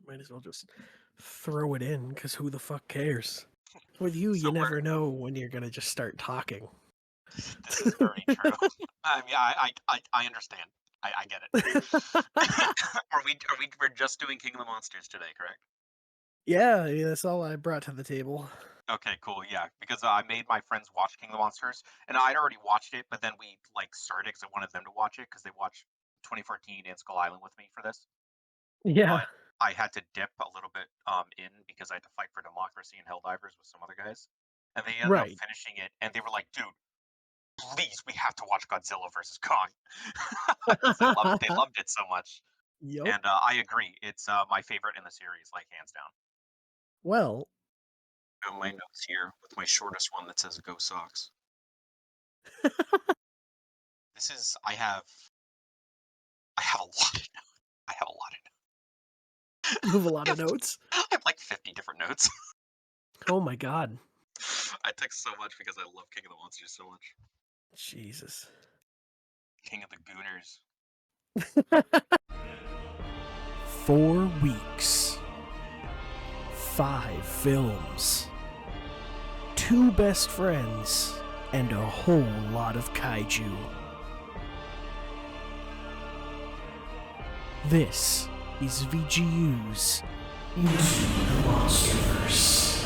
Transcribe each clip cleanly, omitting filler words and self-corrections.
Might as well just throw it in, because who the fuck cares? With you, So you never know when you're gonna just start talking. this is very true. I understand. I get it. We're just doing King of the Monsters today, correct? Yeah, that's all I brought to the table. Okay, cool. Yeah, because I made my friends watch King of the Monsters, and I'd already watched it, but then we like started because I wanted them to watch it because they watched 2014 and Skull Island with me for this. Yeah, But I had to dip a little bit in because I had to fight for democracy and Helldivers with some other guys, and they ended up right. finishing it, and they were like, "Dude, please, we have to watch Godzilla versus Kong," because they loved it so much. Yup. And I agree, it's my favorite in the series, like hands down. Well, Got my notes here with my shortest one that says "Go Sox." This is I have a lot of notes. I have a lot of you have a lot of notes. notes. I have like 50 different notes. Oh my god. I text so much because I love King of the Monsters so much. Jesus. King of the Gooners. 4 weeks. 5 films. 2 best friends. And a whole lot of kaiju. This is VGU's Into the MonsterVerse.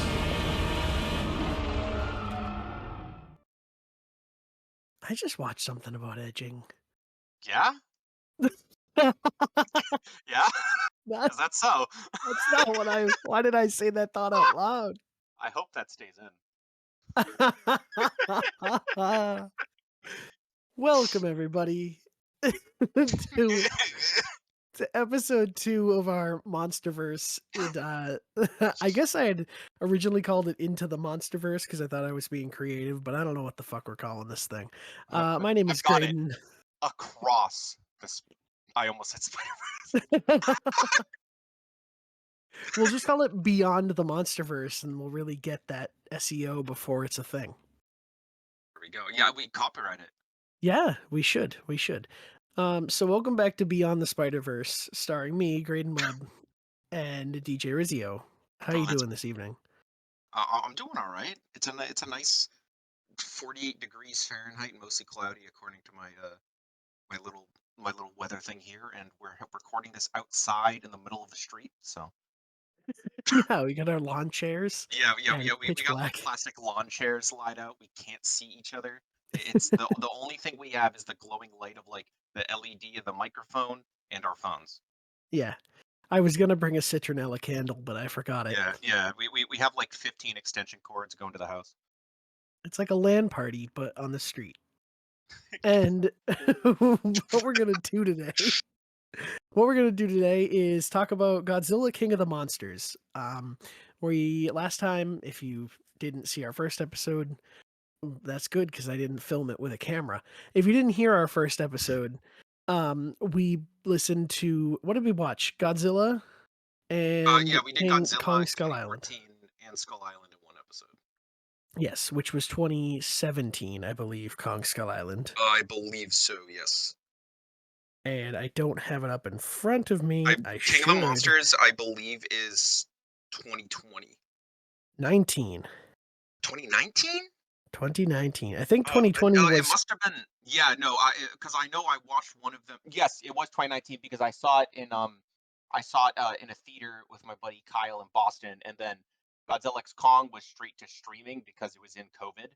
I just watched something about edging. Yeah? That's Yeah? Is that so? not what why did I say that thought out loud? I hope that stays in. Welcome everybody to episode 2 of our MonsterVerse. I guess I had originally called it Into the MonsterVerse because I thought I was being creative, but I don't know what the fuck we're calling this thing. My name is I've got it. Graydon. Across this. I almost said Spider-Man. We'll just call it Beyond the MonsterVerse, and we'll really get that SEO before it's a thing. There we go. Yeah, we copyright it. Yeah, we should. We should. So welcome back to Beyond the Spider-Verse, starring me, Graydon Webb, and DJ Risio. How Oh, you that's. doing this evening? I'm doing all right. It's a nice 48 degrees Fahrenheit, mostly cloudy, according to my little my little weather thing here, and we're recording this outside in the middle of the street. So Yeah, we got our lawn chairs, and yeah. it's We pitch got little black. plastic lawn chairs lied out. We can't see each other. It's the only thing we have is the glowing light of like the LED of the microphone and our phones. Yeah, I was gonna bring a citronella candle, but I forgot it. Yeah. We have like 15 extension cords going to the house. It's like a LAN party, but on the street. And what we're gonna do today what we're gonna do today is talk about Godzilla King of the Monsters. We last time, if you didn't see our first episode, that's good because I didn't film it with a camera. If you didn't hear our first episode, we listened to what did we watch? Godzilla Yeah, and we did Godzilla Kong in Skull Island. 2014 and Skull Island in one episode. Yes, which was 2017, I believe, Kong Skull Island. I believe so. Yes. And I don't have it up in front of me. I King of the should. Monsters, I believe, is 2020. 19. 2019? 2019. I think Oh, 2020 it was must have been. Yeah, no, because I know I watched one of them. Yes, it was 2019 because I saw it in a theater with my buddy Kyle in Boston, and then Godzilla X Kong was straight to streaming because it was in COVID,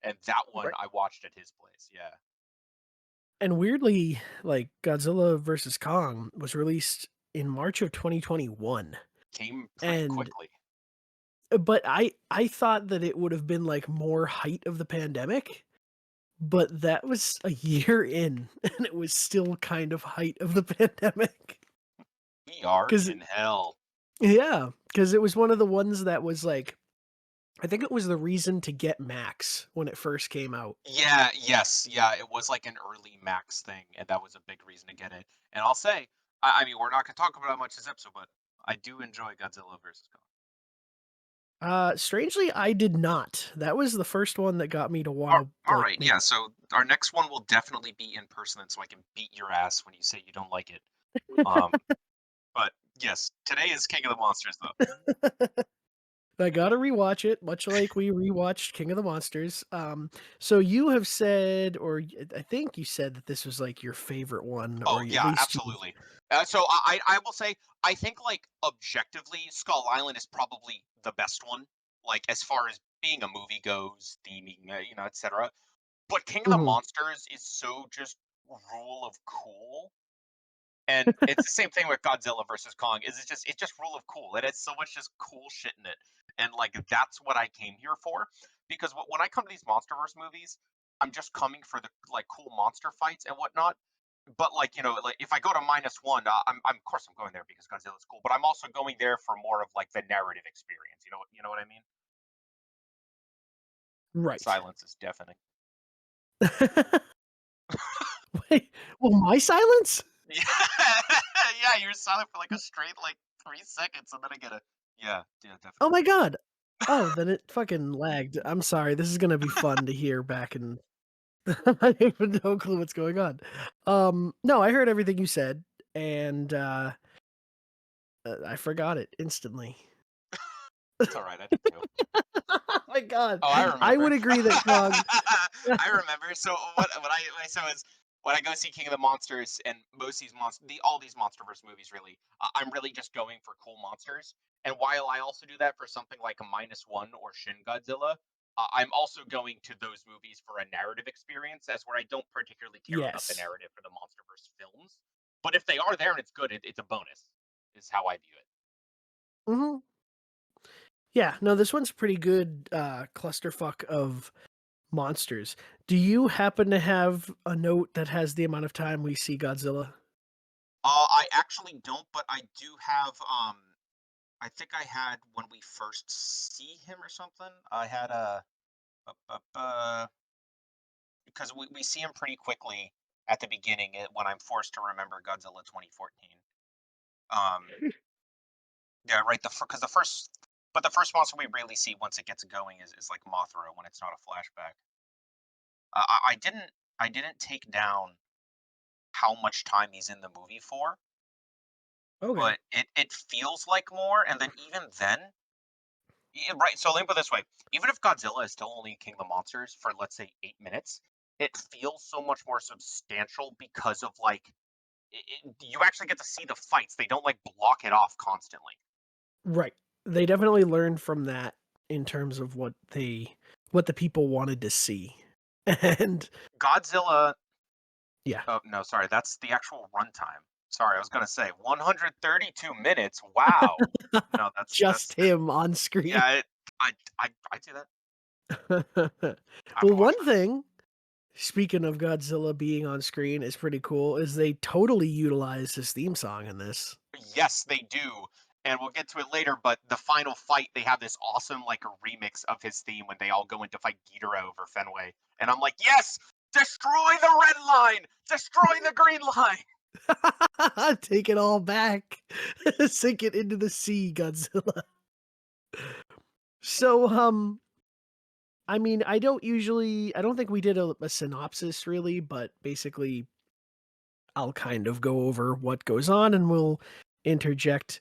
and that one right. I watched at his place. Yeah, And weirdly, like Godzilla versus Kong was released in March of 2021. came pretty And quickly. but I thought that it would have been like more height of the pandemic, but that was a year in and it was still kind of height of the pandemic. We are Cuz in hell. yeah, cuz it was one of the ones that was like I think it was the reason to get Max when it first came out. Yeah, yes, yeah, it was like an early Max thing, and that was a big reason to get it. And I'll say, I mean, we're not going to talk about it much this episode, but I do enjoy Godzilla versus Kong. Strangely, I did not. That was the first one that got me to All, want to all like right, make. yeah. So our next one will definitely be in person, so I can beat your ass when you say you don't like it. Um, but Yes, today is King of the Monsters, though. I gotta rewatch it, much like we rewatched King of the Monsters. So you have said, or I think you said that this was like your favorite one, or Oh at yeah, least you. absolutely. So I will say I think like objectively, Skull Island is probably the best one. Like as far as being a movie goes, theming, etc. But King of the Mhm. Monsters is so just rule of cool. And it's the same thing with Godzilla versus Kong. Is it's just rule of cool. It has so much just cool shit in it, and like that's what I came here for. Because when I come to these MonsterVerse movies, I'm just coming for the like cool monster fights and whatnot. But like like if I go to -1, I'm of course I'm going there because Godzilla's cool. But I'm also going there for more of like the narrative experience. You know what I mean? Right. Silence is deafening. Wait, well, my silence? Yeah, yeah. You're silent for like a straight like 3 seconds, and then I get a yeah, yeah, Oh definitely. my god. Oh, then it fucking lagged. I'm sorry. This is gonna be fun to hear back and I have no clue what's going on. No, I heard everything you said, and I forgot it instantly. It's all right. I did too. Oh my god. Oh, I I would remember. agree that Kong. I remember. So what I so is when I go see King of the Monsters and most of these all these MonsterVerse movies really, I'm really just going for cool monsters. And while I also do that for something like a -1 or Shin Godzilla, I'm also going to those movies for a narrative experience, as where I don't particularly care about the Yes. narrative for the MonsterVerse films. But if they are there and it's good, it's a bonus. Is how I view it. Mhm. Yeah, no, this one's pretty good, clusterfuck of monsters. Do you happen to have a note that has the amount of time we see Godzilla? I actually don't, but I do have I think I had when we first see him or something. I had because we see him pretty quickly at the beginning when I'm forced to remember Godzilla 2014. Um, yeah, right. Because the first, but the first monster we really see once it gets going is like Mothra when it's not a flashback. I didn't take down how much time he's in the movie for, Okay. but it feels like more. And then even then, yeah, right. So let me put it this way: even if Godzilla is still only King of the Monsters for let's say 8 minutes, it feels so much more substantial because of like you actually get to see the fights. They don't like block it off constantly. Right. They definitely learned from that in terms of what the people wanted to see. And Godzilla. yeah, Oh no, sorry, that's the actual runtime. Sorry, I was gonna say 132 minutes. Wow. No, that's just him on screen. yeah. I do that. I Well, haven't watched one that. thing, speaking of Godzilla being on screen is pretty cool, is they totally utilize his theme song in this. Yes, they do. And we'll get to it later, but the final fight, they have this awesome like a remix of his theme when they all go in to fight Ghidorah over Fenway. And I'm like, yes, destroy the red line, destroy the green line. Take it all back. Sink it into the sea, Godzilla. So, I mean, I don't think we did a synopsis really, but basically I'll kind of go over what goes on and we'll interject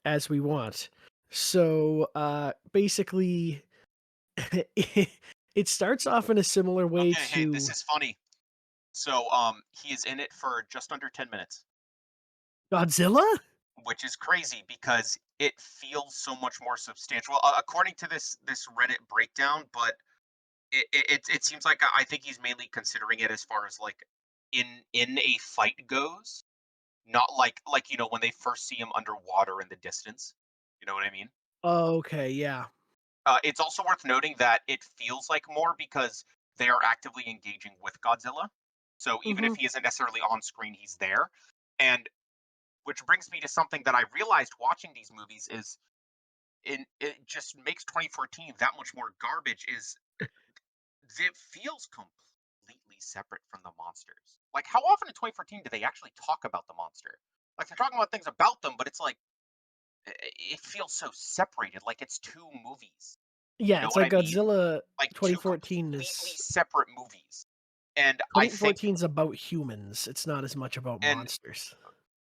as we want. So, basically it starts off in a similar way Okay, hey, this to is funny. So he is in it for just under 10 minutes, Godzilla? which is crazy because it feels so much more substantial. According to this Reddit breakdown, but it seems like I think he's mainly considering it as far as like in a fight goes. Not like, when they first see him underwater in the distance. You know what I mean? Okay, yeah. It's also worth noting that it feels like more because they are actively engaging with Godzilla. So even if Mhm. he isn't necessarily on screen, he's there. And which brings me to something that I realized watching these movies is it just makes 2014 that much more garbage is it feels completely separate from the monsters. Like how often in 2014 do they actually talk about the monster? Like they're talking about things about them, but it's like it feels so separated, like it's 2 movies, you Yeah, know it's what like I mean? Godzilla Like 2 2014 completely is separate movies, and I think 2014 is about humans. It's not as much about and monsters.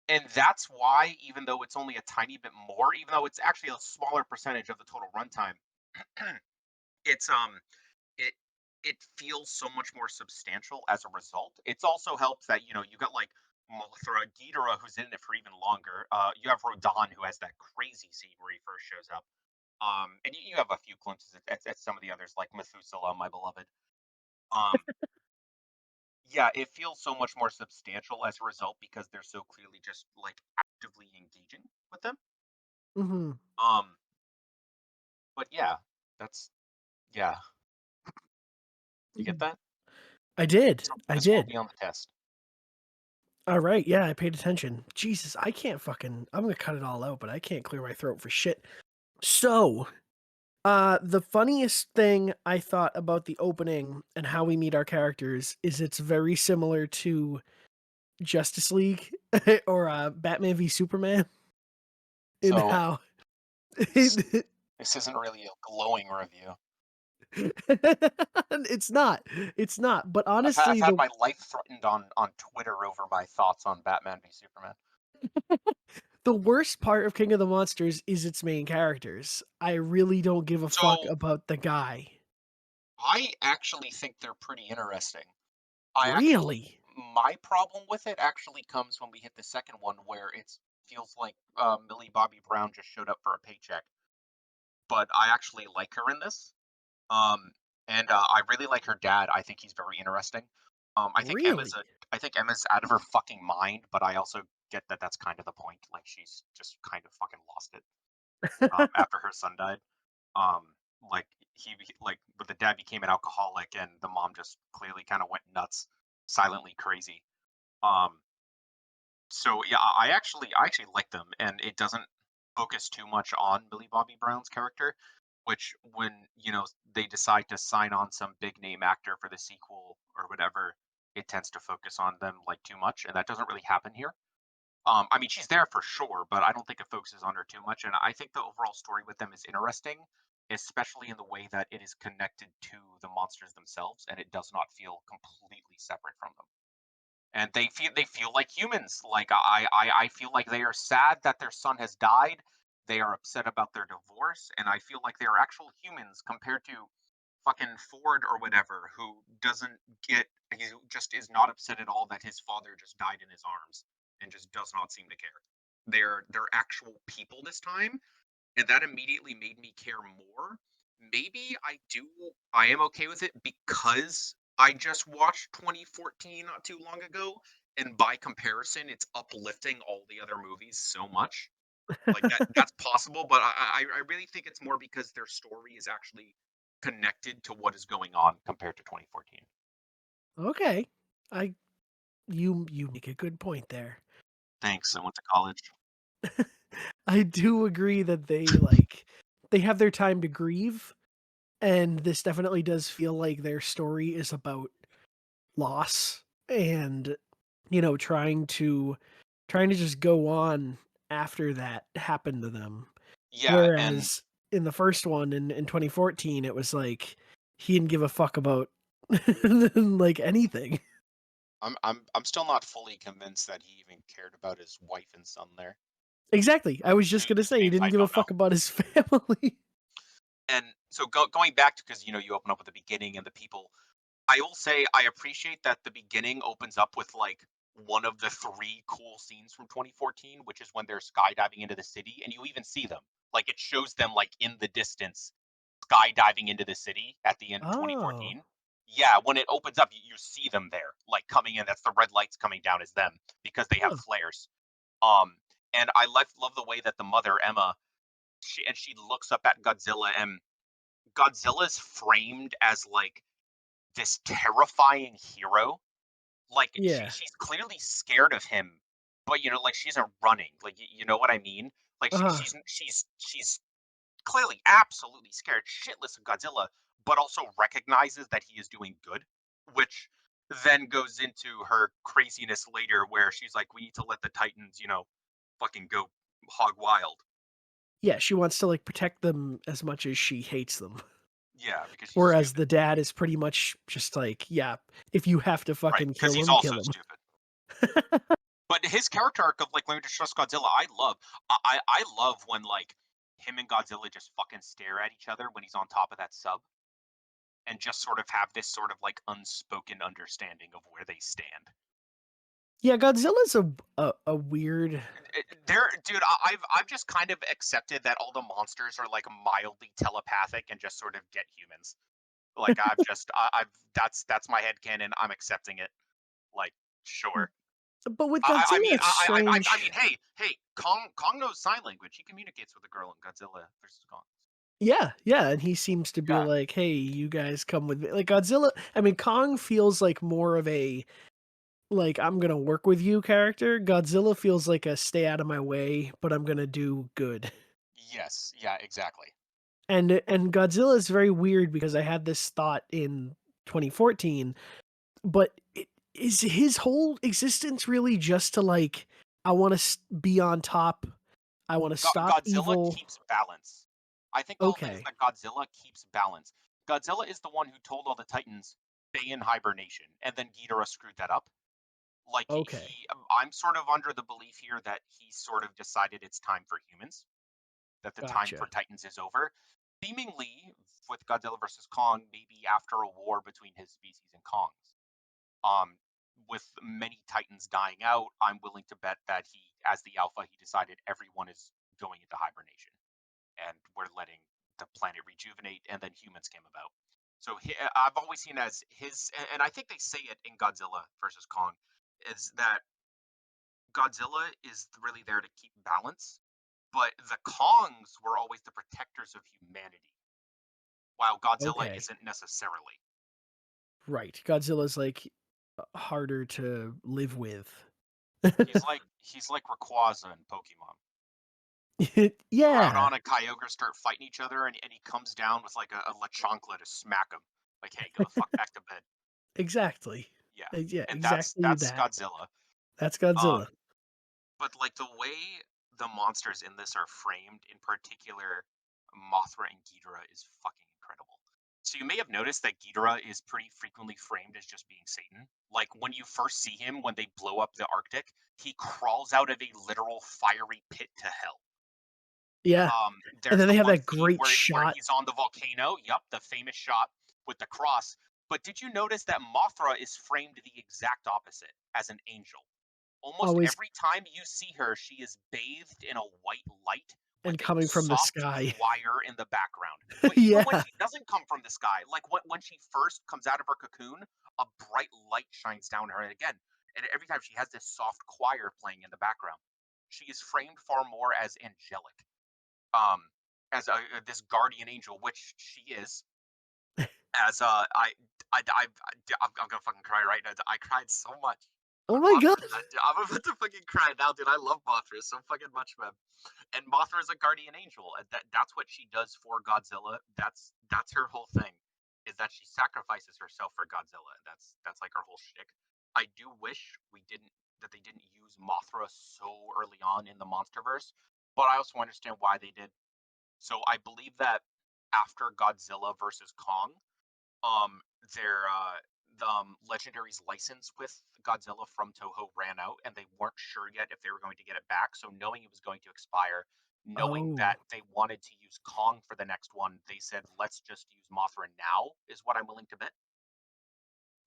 and that's why, even though it's only a tiny bit more, even though it's actually a smaller percentage of the total runtime, it's it it feels so much more substantial as a result. It's also helped that you got like Mothra, Ghidorah, who's in it for even longer. You have Rodan, who has that crazy scene where he first shows up. And you have a few glimpses at some of the others, like Methuselah, my beloved. Um, yeah, it feels so much more substantial as a result because they're so clearly just like actively engaging with them. Mhm. Um, but yeah, that's yeah. You get Mhm. that? I did, I This will did. be on the test. Alright, yeah, I paid attention. Jesus, I can't fucking I'm gonna cut it all out, but I can't clear my throat for shit. So, the funniest thing I thought about the opening and how we meet our characters is it's very similar to Justice League or, Batman v Superman in So how this this isn't really a glowing review. it's not, but I've honestly, had my life threatened on Twitter over my thoughts on Batman v Superman. the worst part of King of the Monsters is its main characters. I really don't give a fuck So about the guy. I actually think they're pretty interesting. I actually Really? My problem with it actually comes when we hit the second one where it feels like Millie Bobby Brown just showed up for a paycheck. But I actually like her in this. Um, and I really like her dad. I think he's very interesting. Really? I think Emma's out of her fucking mind, but I also get that that's kind of the point. Like she's just kind of fucking lost it after her son died. Like but the dad became an alcoholic, and the mom just clearly kind of went nuts, silently crazy. Um, so yeah, I actually like them, and it doesn't focus too much on Billy Bobby Brown's character, which when they decide to sign on some big name actor for the sequel or whatever, it tends to focus on them like too much, and that doesn't really happen here. I mean, she's there for sure, but I don't think it focuses on her too much, and I think the overall story with them is interesting, especially in the way that it is connected to the monsters themselves, and it does not feel completely separate from them, and they feel like humans. Like I feel like they are sad that their son has died. They are upset about their divorce, and I feel like they are actual humans compared to fucking Ford or whatever, who doesn't get he just is not upset at all that his father just died in his arms and just does not seem to care. They're actual people this time, and that immediately made me care more. Maybe I am okay with it because I just watched 2014 not too long ago, and by comparison, it's uplifting all the other movies so much. Like that's possible, but I really think it's more because their story is actually connected to what is going on compared to 2014. Okay. I you make a good point there. Thanks. I went to college. I do agree that they have their time to grieve, and this definitely does feel like their story is about loss and, trying to just go on after that happened to them. Yeah, and Whereas in the first one in 2014, it was like he didn't give a fuck about like anything. I'm still not fully convinced that he even cared about his wife and son there. Exactly. I was just gonna Whose say he names didn't I give a don't know. fuck about his family. And so going back to, because you open up with the beginning and the people, I will say I appreciate that the beginning opens up with like one of the three cool scenes from 2014, which is when they're skydiving into the city, and you even see them. Like it shows them like in the distance skydiving into the city at the end of Oh, 2014. Yeah, when it opens up, you see them there, like coming in. That's the red lights coming down as them because they have huh. flares. Um, and I love the way that the mother Emma, she looks up at Godzilla, and Godzilla's framed as like this terrifying hero. Like Yeah. she's clearly scared of him, but like she isn't running. Like you know what I mean? Like Uh-huh. she's clearly absolutely scared shitless of Godzilla, but also recognizes that he is doing good, which then goes into her craziness later where she's like, we need to let the Titans, fucking go hog wild. Yeah, she wants to, like, protect them as much as she hates them. Yeah, because she's Whereas stupid. the dad is pretty much just like, "Yeah, if you have to Right. fucking Because kill he's him, also kill him." stupid. But his character arc of like learning to trust Godzilla, I love. I love when like him and Godzilla just fucking stare at each other when he's on top of that sub, and just sort of have this sort of like unspoken understanding of where they stand. Yeah, Godzilla's a weird. There, dude, I've just kind of accepted that all the monsters are like mildly telepathic and just sort of get humans. Like I've that's my headcanon. I'm accepting it. Like, sure. But with I Godzilla, mean, it's I strange. mean, hey, Kong knows sign language. He communicates with the girl in Godzilla versus Kong. Yeah, yeah, and he seems to be Yeah, like, "Hey, you guys come with me." Like Godzilla, I mean, Kong feels like more of a like I'm gonna work with you character. Godzilla feels like a stay out of my way, but I'm gonna do good. yes, yeah, exactly. And Godzilla is very weird because I had this thought in 2014, but is his whole existence really just to like I want to be on top. I want to stop Godzilla evil. keeps balance. I think the whole thing is Okay. that Godzilla keeps balance. Godzilla is the one who told all the Titans stay in hibernation, and then Ghidorah screwed that up. Like Okay. I'm sort of under the belief here that he sort of decided it's time for humans, that the time for Gotcha. Titans is over. Seemingly, with Godzilla versus Kong, maybe after a war between his species and Kong's. Um, with many Titans dying out, I'm willing to bet that he, as the Alpha, he decided everyone is going into hibernation, and we're letting the planet rejuvenate, and then humans came about. So I've always seen as his, and I think they say it in Godzilla versus Kong, is that Godzilla is really there to keep balance, but the Kongs were always the protectors of humanity, while Godzilla Okay. isn't necessarily. Right. Godzilla's like harder to live with. He's like Rayquaza in Pokemon. Yeah, Groudon and Kyogre start fighting each other, and he comes down with like a Lechonkla to smack him. Like, hey, go the fuck back to bed. exactly. Yeah, Yeah, and that's exactly that's that. Godzilla. That's Um, Godzilla. but like the way the monsters in this are framed, in particular, Mothra and Ghidorah is fucking incredible. So you may have noticed that Ghidorah is pretty frequently framed as just being Satan. Like when you first see him, when they blow up the Arctic, he crawls out of a literal fiery pit to hell. Yeah. And There's then the they have one that scene great where shot. he's on the volcano. Yup, the famous shot with the cross. But did you notice that Mothra is framed the exact opposite as an angel? Almost Always every time you see her, she is bathed in a white light with and a coming from the soft sky. choir in the background. But even when Yeah. she doesn't come from the sky, like when she first comes out of her cocoon, a bright light shines down her. And again, and every time she has this soft choir playing in the background, she is framed far more as angelic, um, as this guardian angel, which she is. As I'm gonna fucking cry right now. I cried so much Oh when my god. Mothra died. I'm about to fucking cry now, dude. I love Mothra so fucking much, man. And Mothra is a guardian angel, and that's what she does for Godzilla. That's her whole thing, is that she sacrifices herself for Godzilla. That's like her whole shtick. I do wish we didn't that they didn't use Mothra so early on in the MonsterVerse, but I also understand why they did. So I believe that after Godzilla versus Kong, um, their Legendary's license with Godzilla from Toho ran out, and they weren't sure yet if they were going to get it back. So knowing it was going to expire, knowing that Oh. they wanted to use Kong for the next one, they said, "Let's just use Mothra now." Is what I'm willing to bet.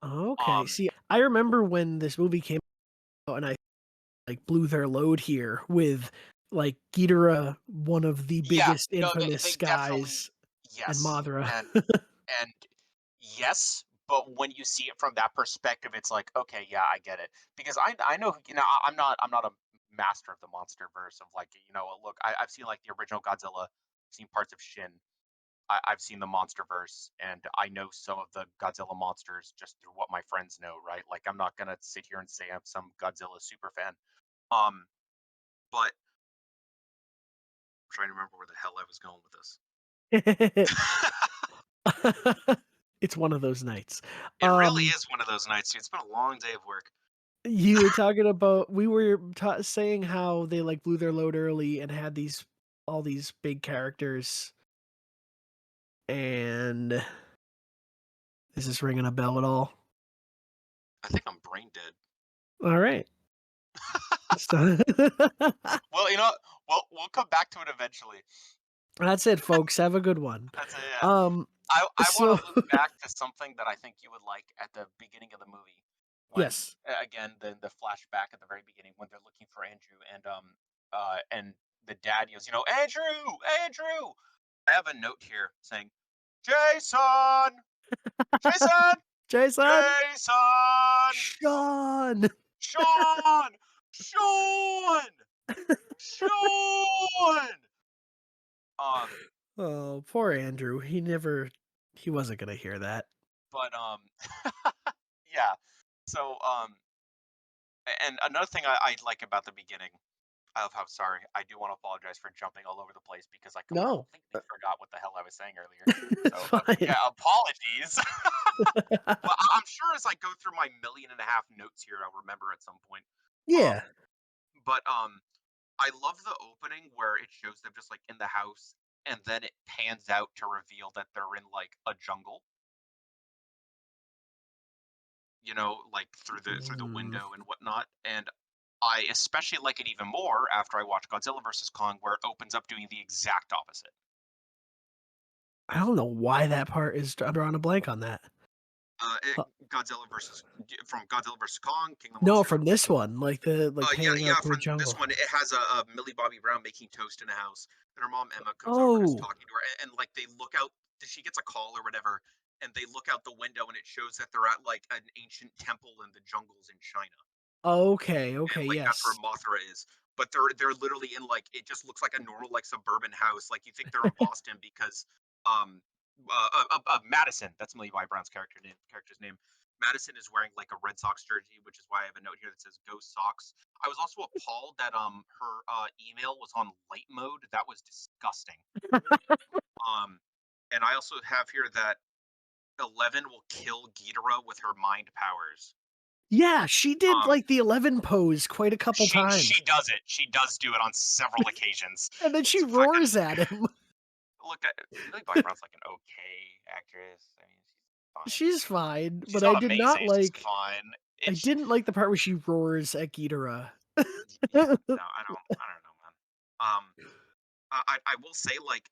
Okay. Um, See, I remember when this movie came out and I like blew their load here with like Ghidorah, one of the yeah, biggest no, infamous they definitely guys, and yes, Mothra. and yes, but when you see it from that perspective, it's like, okay, yeah, I get it. Because I know, I'm not a master of the monster verse of like, look, I've seen like the original Godzilla, seen parts of Shin, I've seen the monster verse, and I know some of the Godzilla monsters just through what my friends know, right? Like I'm not gonna sit here and say I'm some Godzilla super fan. Um, but I'm trying to remember where the hell I was going with this. It's one of those nights. It really Um, is one of those nights, dude. It's been a long day of work. you were talking about we were saying how they like blew their load early and had these all these big characters, and is this ringing a bell at all? I think I'm brain dead. All right. So Well, we'll come back to it eventually. that's it, folks. Have a good one. That's it. Yeah. Um, I want so to loop back to something that I think you would like at the beginning of the movie, when yes. again the flashback at the very beginning when they're looking for Andrew, and the dad yells, Andrew, Andrew. I have a note here saying, Jason, Jason, Jason, Jason, Sean. Sean, Sean, Sean. Um, Oh, poor Andrew. He wasn't gonna hear that. but yeah. So and another thing I like about the beginning of how sorry I do want to apologize for jumping all over the place because I No, completely forgot what the hell I was saying earlier. it's So fine. yeah, apologies. Well, I'm sure as I go through my million and a half notes here, I'll remember at some point. Yeah. Um, but I love the opening where it shows them just like in the house, and then it pans out to reveal that they're in like a jungle. Like through the Mm, window and whatnot. And I especially like it even more after I watch Godzilla versus Kong, where it opens up doing the exact opposite. I don't know why that part is I'm drawing a blank on that. Uh, From Godzilla versus Kong, King of the no, Monsters. from this one, like the Yeah, panning yeah. out to a From this jungle. one, it has a Millie Bobby Brown making toast in a house, and her mom Emma comes over and is Oh, talking to her, and like they look out. She gets a call or whatever, and they look out the window, and it shows that they're at like an ancient temple in the jungles in China. okay, okay, And like that's where yes. Mothra is. But they're literally in like it just looks like a normal like suburban house. Like you think they're in Boston because um Madison, that's Millie Bobby Brown's character's name. Madison is wearing like a Red Sox jersey, which is why I have a note here that says "Go Sox." I was also appalled that her email was on light mode. That was disgusting. Um, and I also have here that 11 will kill Ghidorah with her mind powers. Yeah, she did Um, like the 11 pose quite a couple she times, does it. She does do it on several occasions. and then she It's fucking roars at him. look at Millie Bobby Brown's like an okay actress. I mean, she's fine. She's fine, She's but I not did not amazing. She's like fine. I It's didn't like the part where she roars at Ghidorah. yeah. No, I don't know, man. I will say like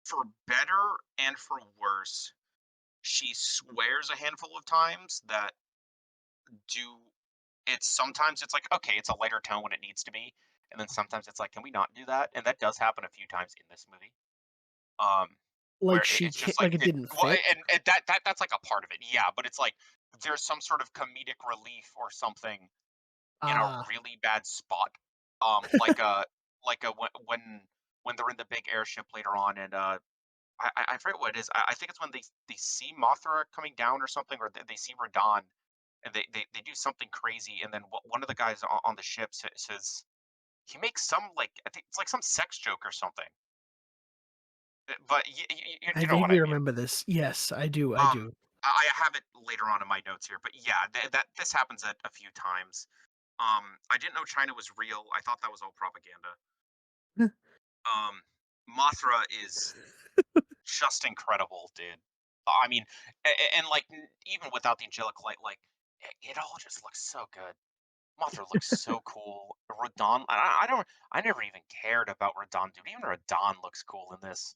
for better and for worse, she swears a handful of times that do sometimes it's like okay, it's a lighter tone when it needs to be, and then sometimes it's like, can we not do that? And that does happen a few times in this movie. Like Where she it's can't just like like it didn't well, fit? and that's like a part of it, yeah, but it's like there's some sort of comedic relief or something in a Ah. really bad spot, like a when they're in the big airship later on, and I forget what it is. I think it's when they see Mothra coming down or something, or they see Radon, and they do something crazy, and then one of the guys on the ship says he makes some like I think it's like some sex joke or something. But I you know what I vaguely mean. remember this. Yes, I Um, do. I have it later on in my notes here, but yeah, that this happens a few times. I didn't know China was real. I thought that was all propaganda. Um, Mothra is just incredible, dude. I mean, and like even without the angelic light, like it all just looks so good. Mothra looks so cool. Radon, I don't, I never even cared about Radon, dude. Even Radon looks cool in this.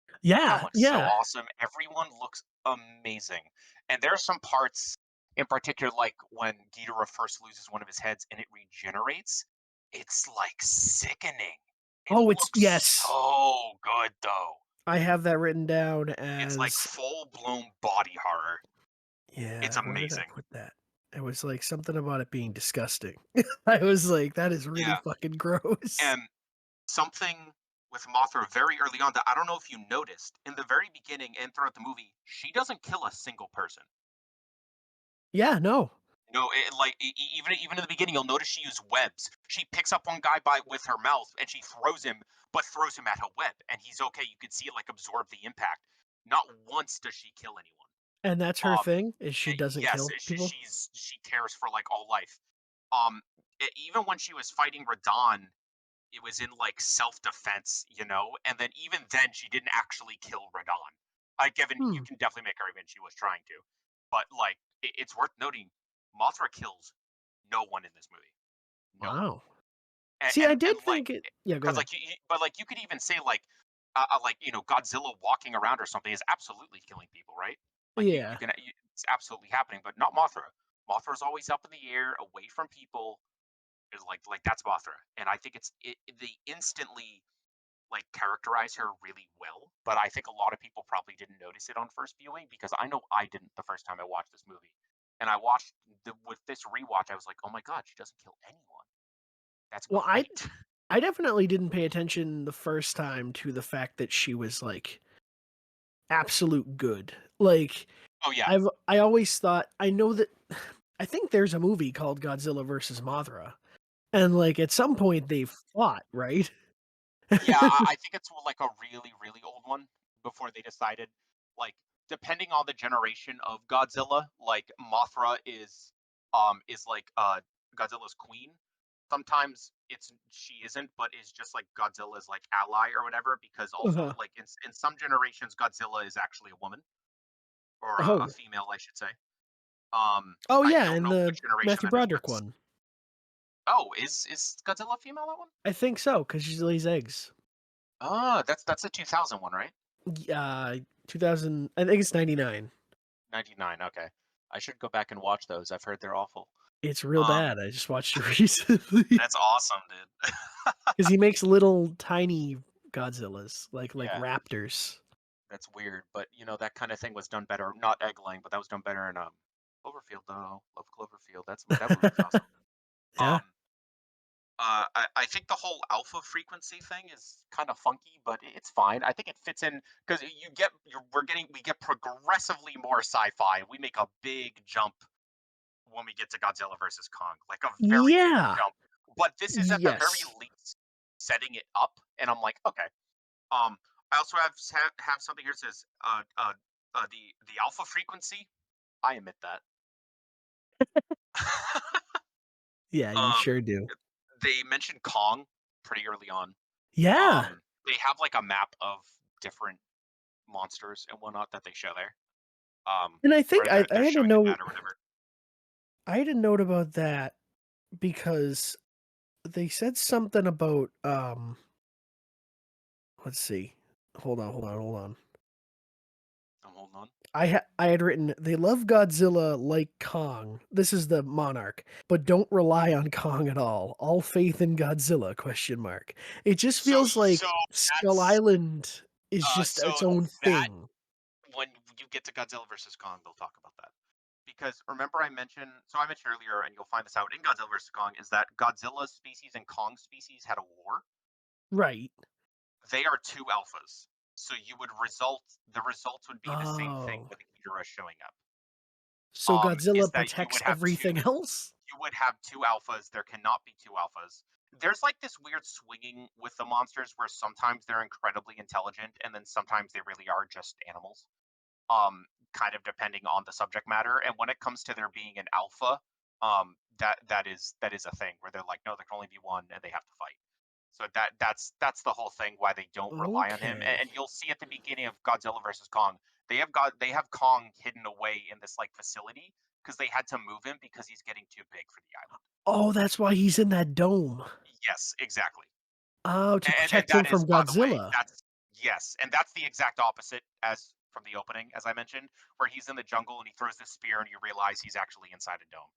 Radon Yeah, looks so yeah. awesome. Everyone looks amazing. And there are some parts in particular, like when Ghidorah first loses one of his heads and it regenerates. It's like sickening. It Oh, it's looks yes. so good though. I have that written down It's like as full blown body horror. It's yeah, where did I amazing. put that? It was like something about it being disgusting. I was like, that is really Yeah. fucking gross. And something with Mothra very early on that I don't know if you noticed in the very beginning and throughout the movie, she doesn't kill a single person. Yeah, no. No, like even in the beginning, you'll notice she used webs. She picks up one guy by with her mouth and she throws him, but throws him at a web, and he's okay. You can see it like absorb the impact. Not once does she kill anyone. And that's her thing, is she doesn't Yes, kill people? she cares for like all life. Even when she was fighting Radon, it was in like self defense, and then even then she didn't actually kill Radon. Given you Hmm. can definitely make argument she was trying to, but like it's worth noting, Mothra kills no one in this movie. No. Wow. And See, I and did like, think it yeah, go because ahead. like but like you could even say like Godzilla walking around or something is absolutely killing people, right? Like Yeah. it's absolutely happening, but not Mothra. Mothra's always up in the air, away from people. Is like that's Mothra, and I think they instantly like characterize her really well. But I think a lot of people probably didn't notice it on first viewing because I know I didn't the first time I watched this movie. And I watched with this rewatch, I was like, oh my god, she doesn't kill anyone. That's Well, great. I definitely didn't pay attention the first time to the fact that she was, like, absolute good. Like, Oh yeah, I always thought I know that I think there's a movie called Godzilla versus Mothra, and, like, at some point they fought, right? yeah. I think it's like a really really old one before they decided like depending on the generation of Godzilla, like Mothra is like Godzilla's queen. Sometimes she isn't, but is just like Godzilla's like ally or whatever. Because also Uh-huh. like in some generations, Godzilla is actually a woman or a Oh. female, I should say. Oh, I yeah, don't and know the which generation Matthew that is, but Broderick one. oh, is Godzilla female that one? I think so, because she lays eggs. Ah, that's a 2000 one, right? 2000 I think it's 99. 99. Okay, I should go back and watch those. I've heard they're awful. It's real Um, bad, I just watched it recently. that's awesome, dude. 'Cause he makes little tiny Godzillas, like Yeah, raptors. that's weird, but that kind of thing was done better. Not Egg Laying, but that was done better in Cloverfield though. Love Cloverfield. That movie's awesome. Yeah. Um, I think the whole alpha frequency thing is kind of funky, but it's fine. I think it fits in because we get progressively more sci-fi. We make a big jump when we get to Godzilla versus Kong, like a very big Yeah. jump. But this is at the very Yes. least setting it up, and I'm like, okay. Um, I also have something here that says the alpha frequency. I admit that. Yeah, you um, sure do. they mentioned Kong pretty early on. Yeah, They have like a map of different monsters and whatnot that they show there. and I think Where they're showing the data or whatever. I had a note about that because they said something about, let's see. Hold on. I'm holding on. I had written, "They love Godzilla like Kong." This is the Monarch, "but don't rely on Kong at all. All faith in Godzilla?" Question mark. It just So feels so like Skull that's Island is just so its own that thing. when you get to Godzilla versus Kong, they'll talk about that. Because remember I mentioned earlier, and you'll find this out in Godzilla versus Kong, is that Godzilla's species and Kong's species had a war. Right. They are two alphas. So the results would be the same thing Oh. with Ghidorah showing up. So Is Godzilla that protects everything else? you would have two alphas. There cannot be two alphas. There's like this weird swinging with the monsters where sometimes they're incredibly intelligent and then sometimes they really are just animals. Kind of depending on the subject matter. And when it comes to there being an alpha, that is a thing where they're like, no, there can only be one, and they have to fight. So that's the whole thing why they don't rely on him. Okay. And you'll see at the beginning of Godzilla versus Kong, they have Kong hidden away in this like facility because they had to move him because he's getting too big for the island. Oh, that's why he's in that dome. Yes, exactly. Oh, to And protect him that is, from by the way, Godzilla. that's yes, and that's the exact opposite as from the opening, as I mentioned, where he's in the jungle and he throws the spear and you realize he's actually inside a dome.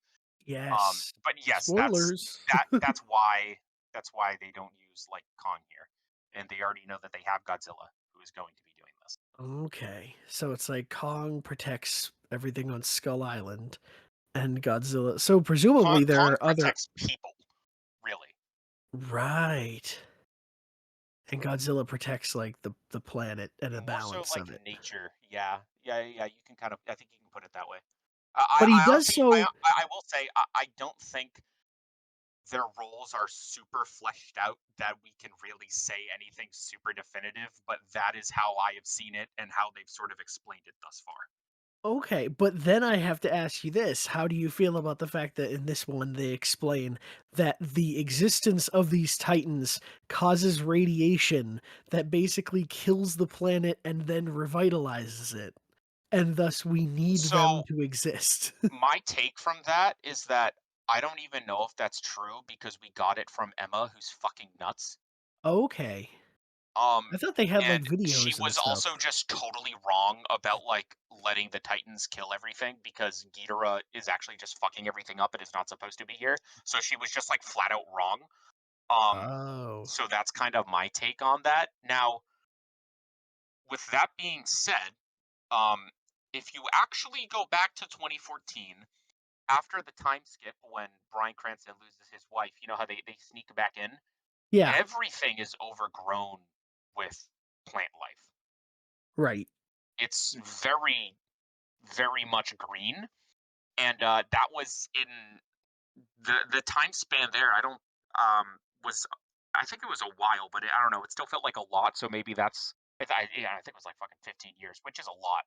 Yes. But yes, Spoilers. that's why they don't use like Kong here, and they already know that they have Godzilla who is going to be doing this. Okay. So it's like Kong protects everything on Skull Island and Godzilla. So presumably there Kong are other protects people, really. right. And Godzilla protects like the planet and the More so balance like of it. nature. Yeah, yeah. You can kind of, I think you can put it that way. But he I does honestly, so I will say, I don't think their roles are super fleshed out that we can really say anything super definitive, but that is how I have seen it and how they've sort of explained it thus far. okay, but then I have to ask you this. How do you feel about the fact that in this one they explain that the existence of these titans causes radiation that basically kills the planet and then revitalizes it, and thus we need them So to exist? my take from that is that I don't even know if that's true because we got it from Emma, who's fucking nuts. Okay. Um, I thought they had, like, and she videos and was stuff. also just totally wrong about like letting the Titans kill everything because Ghidorah is actually just fucking everything up and is not supposed to be here. So she was just like flat out wrong. Um, Oh. so that's kind of my take on that. Now, with that being said, um, if you actually go back to 2014, after the time skip when Bryan Cranston loses his wife, you know how they sneak back in? Yeah, Everything is overgrown with plant life. right. It's very, very much green, and that was in the time span there. I don't was I think it was a while, but I don't know. It still felt like a lot. So maybe that's yeah, I think it was like fucking 15 years, which is a lot.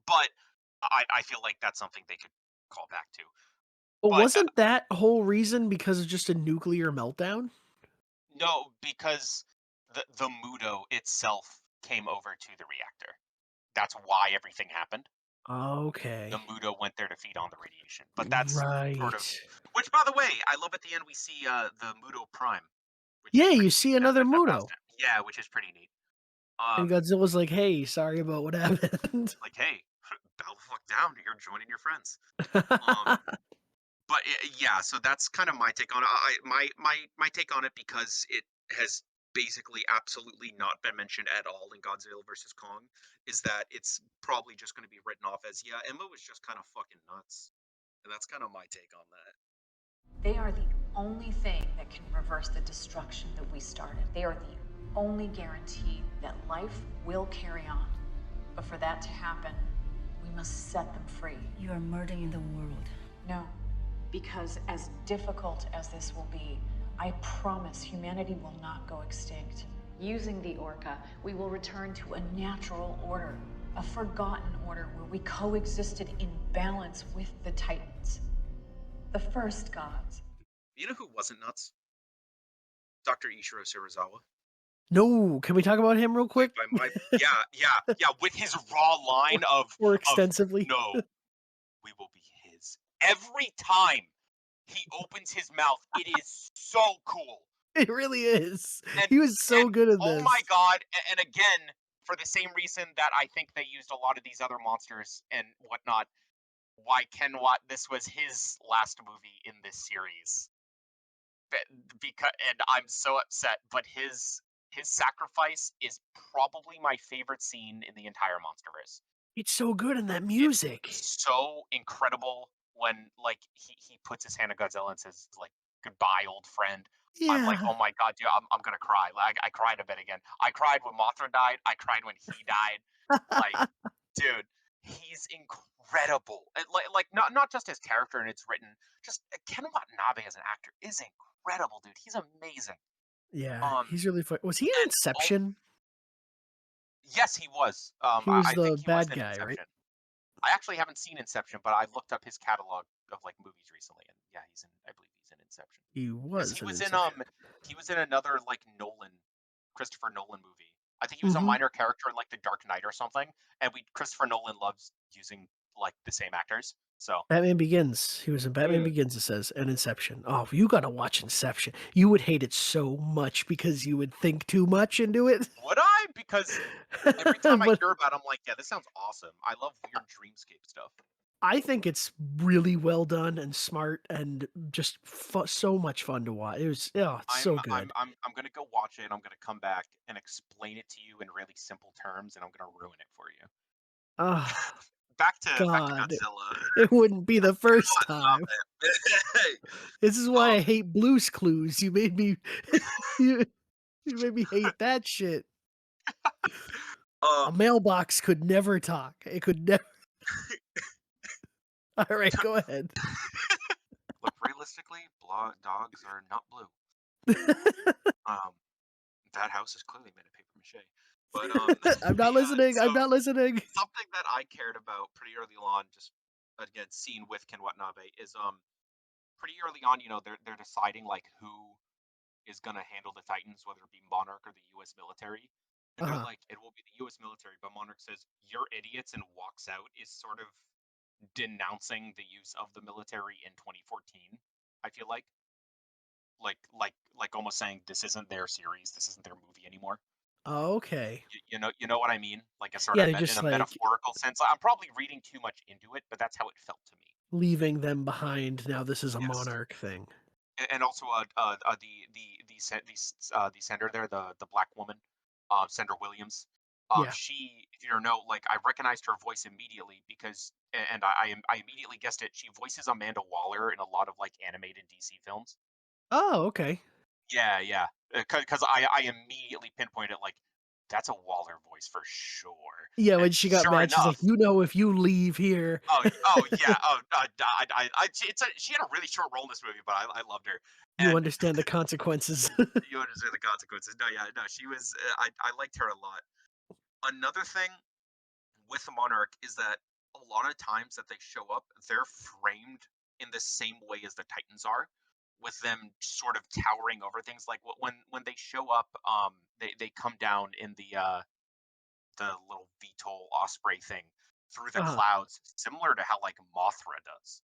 But I feel like that's something they could call back to. But But wasn't that whole reason because of just a nuclear meltdown? no, because the Mudo itself came over to the reactor. That's why everything happened. The Okay. Mudo went there to feed on the radiation. But that's sort of, Right. which by the way, I love at the end we see the Mudo Prime, which is Yeah, you pretty neat see another that Muto, passed him. Yeah, which is pretty neat. and Um, Godzilla's like, "Hey, sorry about what happened." like, hey, bow the fuck down. You're joining your friends. Um, but yeah, so that's kind of my take on it. My take on it because it has basically absolutely not been mentioned at all in Godzilla versus Kong is that it's probably just going to be written off as yeah, Emma was just kind of fucking nuts, and that's kind of my take on that. They are the only thing that can reverse the destruction that we started. They are the only guarantee that life will carry on. But for that to happen, we must set them free. You are murdering the world. No, because as difficult as this will be, I promise humanity will not go extinct. Using the Orca, we will return to a natural order, a forgotten order where we coexisted in balance with the Titans, the first gods. You know who wasn't nuts? Dr. Ishiro Serizawa. No, can we talk about him real Played quick? by my yeah, with his raw Or line or of extensively? no, we will be his. Every time he opens his mouth, it is so cool. It really is. And He was so and good at oh my this. god, and again, for the same reason that I think they used a lot of these other monsters and whatnot, why Ken Watt this was his last movie in this series. Because and I'm so upset, but his sacrifice is probably my favorite scene in the entire MonsterVerse. It's so good in that It's music. so incredible when like he puts his hand on Godzilla and says like goodbye, old friend. I'm like, Yeah. oh my god, dude, I'm gonna cry. Like I cried a bit again. I cried when Mothra died. I cried when he died. Like, dude, he's incredible. And, like not just his character and it's written, just Ken Watanabe as an actor is incredible, dude. He's amazing. Yeah, Um, he's really fun. Was he in and oh Inception? yes, he was. He was I think the he was bad in guy, right? Inception. I actually haven't seen Inception, but I looked up his catalog of like movies recently, and yeah, he's in. I believe he's in Inception He because was in Inception. he was in another like Christopher Nolan movie. I think he was a Mhm. minor character in like The Dark Knight or something. And we Christopher Nolan loves using like the same actors. So Batman Begins. He was in Batman mm, Begins, it says, and Inception. Oh, you gotta watch Inception. You would hate it so much because you would think too much into it. would I? Because every time I But hear about, it, I'm like, yeah, this sounds awesome. I love weird dreamscape stuff. I think it's really well done and smart and just so much fun to watch. It was, oh, it's I'm so I'm good. I'm I'm gonna go watch it. I'm gonna come back and explain it to you in really simple terms, and I'm gonna ruin it for you. Oh, Back to God. Godzilla. It wouldn't be the first Stop time. it. This is why I um, hate Blue's Clues. You made me you you made me hate that shit. A um, mailbox could never talk. It could never. Alright, go ahead. look, realistically, dogs are not blue. Um, that house is clearly made of paper mache. But I'm not yeah. listening, So I'm not listening. something that I cared about pretty early on, just again, seen with Ken Watanabe, is pretty early on. You know, they're deciding like who is gonna handle the Titans, whether it be Monarch or the U.S. military. And they're Uh-huh. like, it will be the U.S. military, but Monarch says, "You're idiots," and walks out. Is sort of denouncing the use of the military in 2014. I feel like almost saying this isn't their series, this isn't their movie anymore. Okay. You know what I mean? Like a sort Yeah, of they're in just a like metaphorical sense. I'm probably reading too much into it, but that's how it felt to me. leaving them behind. Now this is a Yes. Monarch thing. And also the senator there, the black woman, Senator Williams. Yeah. She, if you don't know, like I recognized her voice immediately because, and I immediately guessed it. She voices Amanda Waller in a lot of like animated DC films. Oh, okay. Yeah. Because I immediately pinpointed like that's a Waller voice for sure. Yeah, And when she got sure mad, she's like, enough, "You know, if you leave here." oh yeah, she had a really short role in this movie, but I loved her. You And understand the consequences. you understand the consequences. No, yeah, no, she was. I liked her a lot. Another thing with Monarch is that a lot of times that they show up, they're framed in the same way as the Titans are, with them sort of towering over things. Like when they show up, they come down in the little VTOL Osprey thing through the Uh-huh. clouds, similar to how like Mothra does.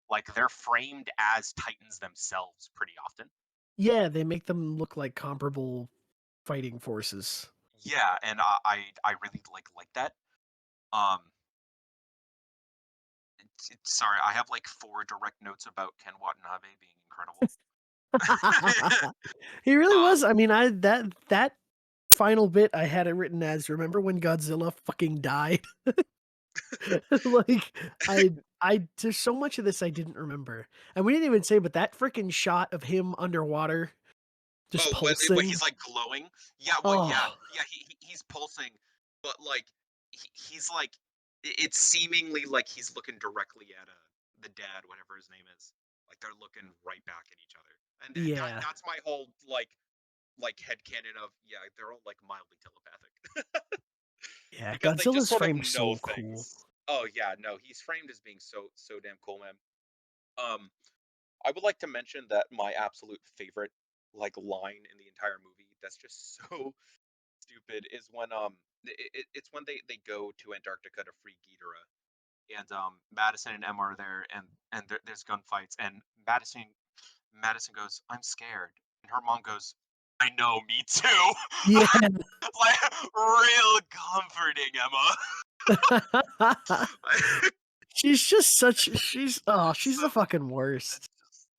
Like they're framed as Titans themselves pretty often. Yeah, they make them look like comparable fighting forces. Yeah, and I really like that. Um, sorry, I have like 4 direct notes about Ken Watanabe being incredible. He really um, was. I mean, I that final bit I had it written as, remember when Godzilla fucking died? Like, I there's so much of this I didn't remember. And we didn't even say, but that freaking shot of him underwater just oh, when pulsing. he's like glowing, yeah, well, Oh, yeah, he's pulsing, but like he's like it's seemingly like he's looking directly at the dad, whatever his name is. Like they're looking right back at each other, and yeah. that's my whole like headcanon of yeah, they're all like mildly telepathic. Yeah, Because they just Godzilla's sort of framed know so cool. things. Oh yeah, no, he's framed as being so damn cool, man. Um, I would like to mention that my absolute favorite like line in the entire movie that's just so stupid is when it's when they go to Antarctica to free Ghidorah, and Madison and Emma are there, and there's gunfights, and Madison goes, "I'm scared," and her mom goes, "I know, me too." Yeah. Like real comforting, Emma. She's just such she's So the fucking worst.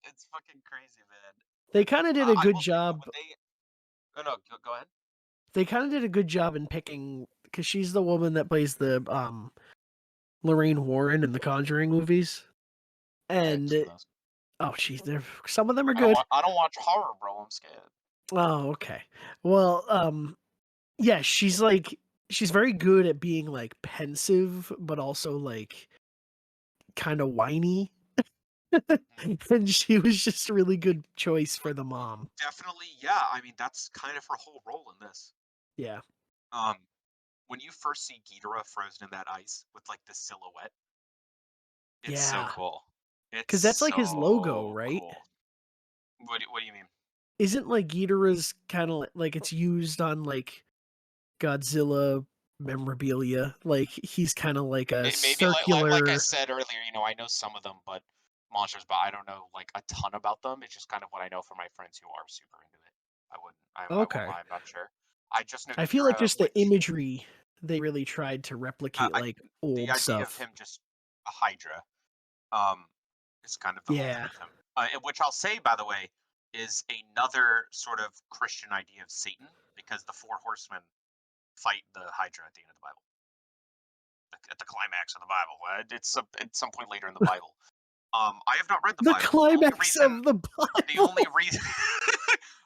it's fucking crazy, man. They And kind of did a I good will say though, job. when they oh no, go ahead. They kind of did a good job in picking, because she's the woman that plays the Lorraine Warren in the Conjuring movies. I haven't seen And those. oh, she's there. Some of them are good. I don't watch horror, bro. I'm scared. Oh, okay. Well, yeah, she's very good at being like pensive, but also like kind of whiny. Mhm. And she was just a really good choice for the mom. Definitely, yeah. I mean, that's kind of her whole role in this. Yeah. Um, when you first see Ghidorah frozen in that ice with like the silhouette, it's so Yeah. cool. It's Because that's like his logo, so right? cool. What do you mean? Isn't like Ghidorah's kind of like it's used on like Godzilla memorabilia? Like he's kind of like a Maybe like I circular. said earlier, you know, I know some of them, but monsters, but I don't know like a ton about them. It's just kind of what I know from my friends who are super into it. I won't Okay. lie, I'm not sure. I just know I feel like Ghidorah, just the which imagery they really tried to replicate I like the old idea of stuff. him just a Hydra, um, is kind of the whole thing Yeah. with him. And which I'll say, by the way, is another sort of Christian idea of Satan, because the 4 horsemen fight the Hydra at the end of the Bible, at the climax of the Bible. At some point later in the Bible. I have not read the The Bible. climax of the The only Bible. reason,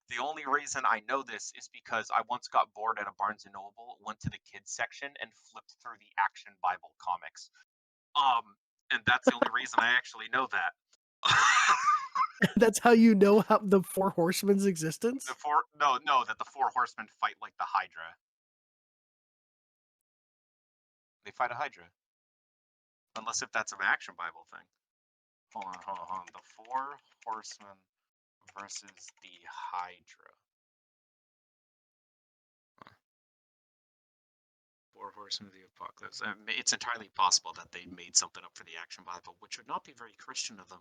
the only reason I know this is because I once got bored at a Barnes and Noble, went to the kids section, and flipped through the Action Bible comics. And that's the only reason I actually know that. That's how you know how the Four Horsemen's existence? No, that the 4 horsemen fight like the Hydra. They fight a Hydra, unless if that's an Action Bible thing. Hold on. The 4 horsemen versus the Hydra. 4 horsemen of the apocalypse. It's entirely possible that they made something up for the Action Bible, which would not be very Christian of them.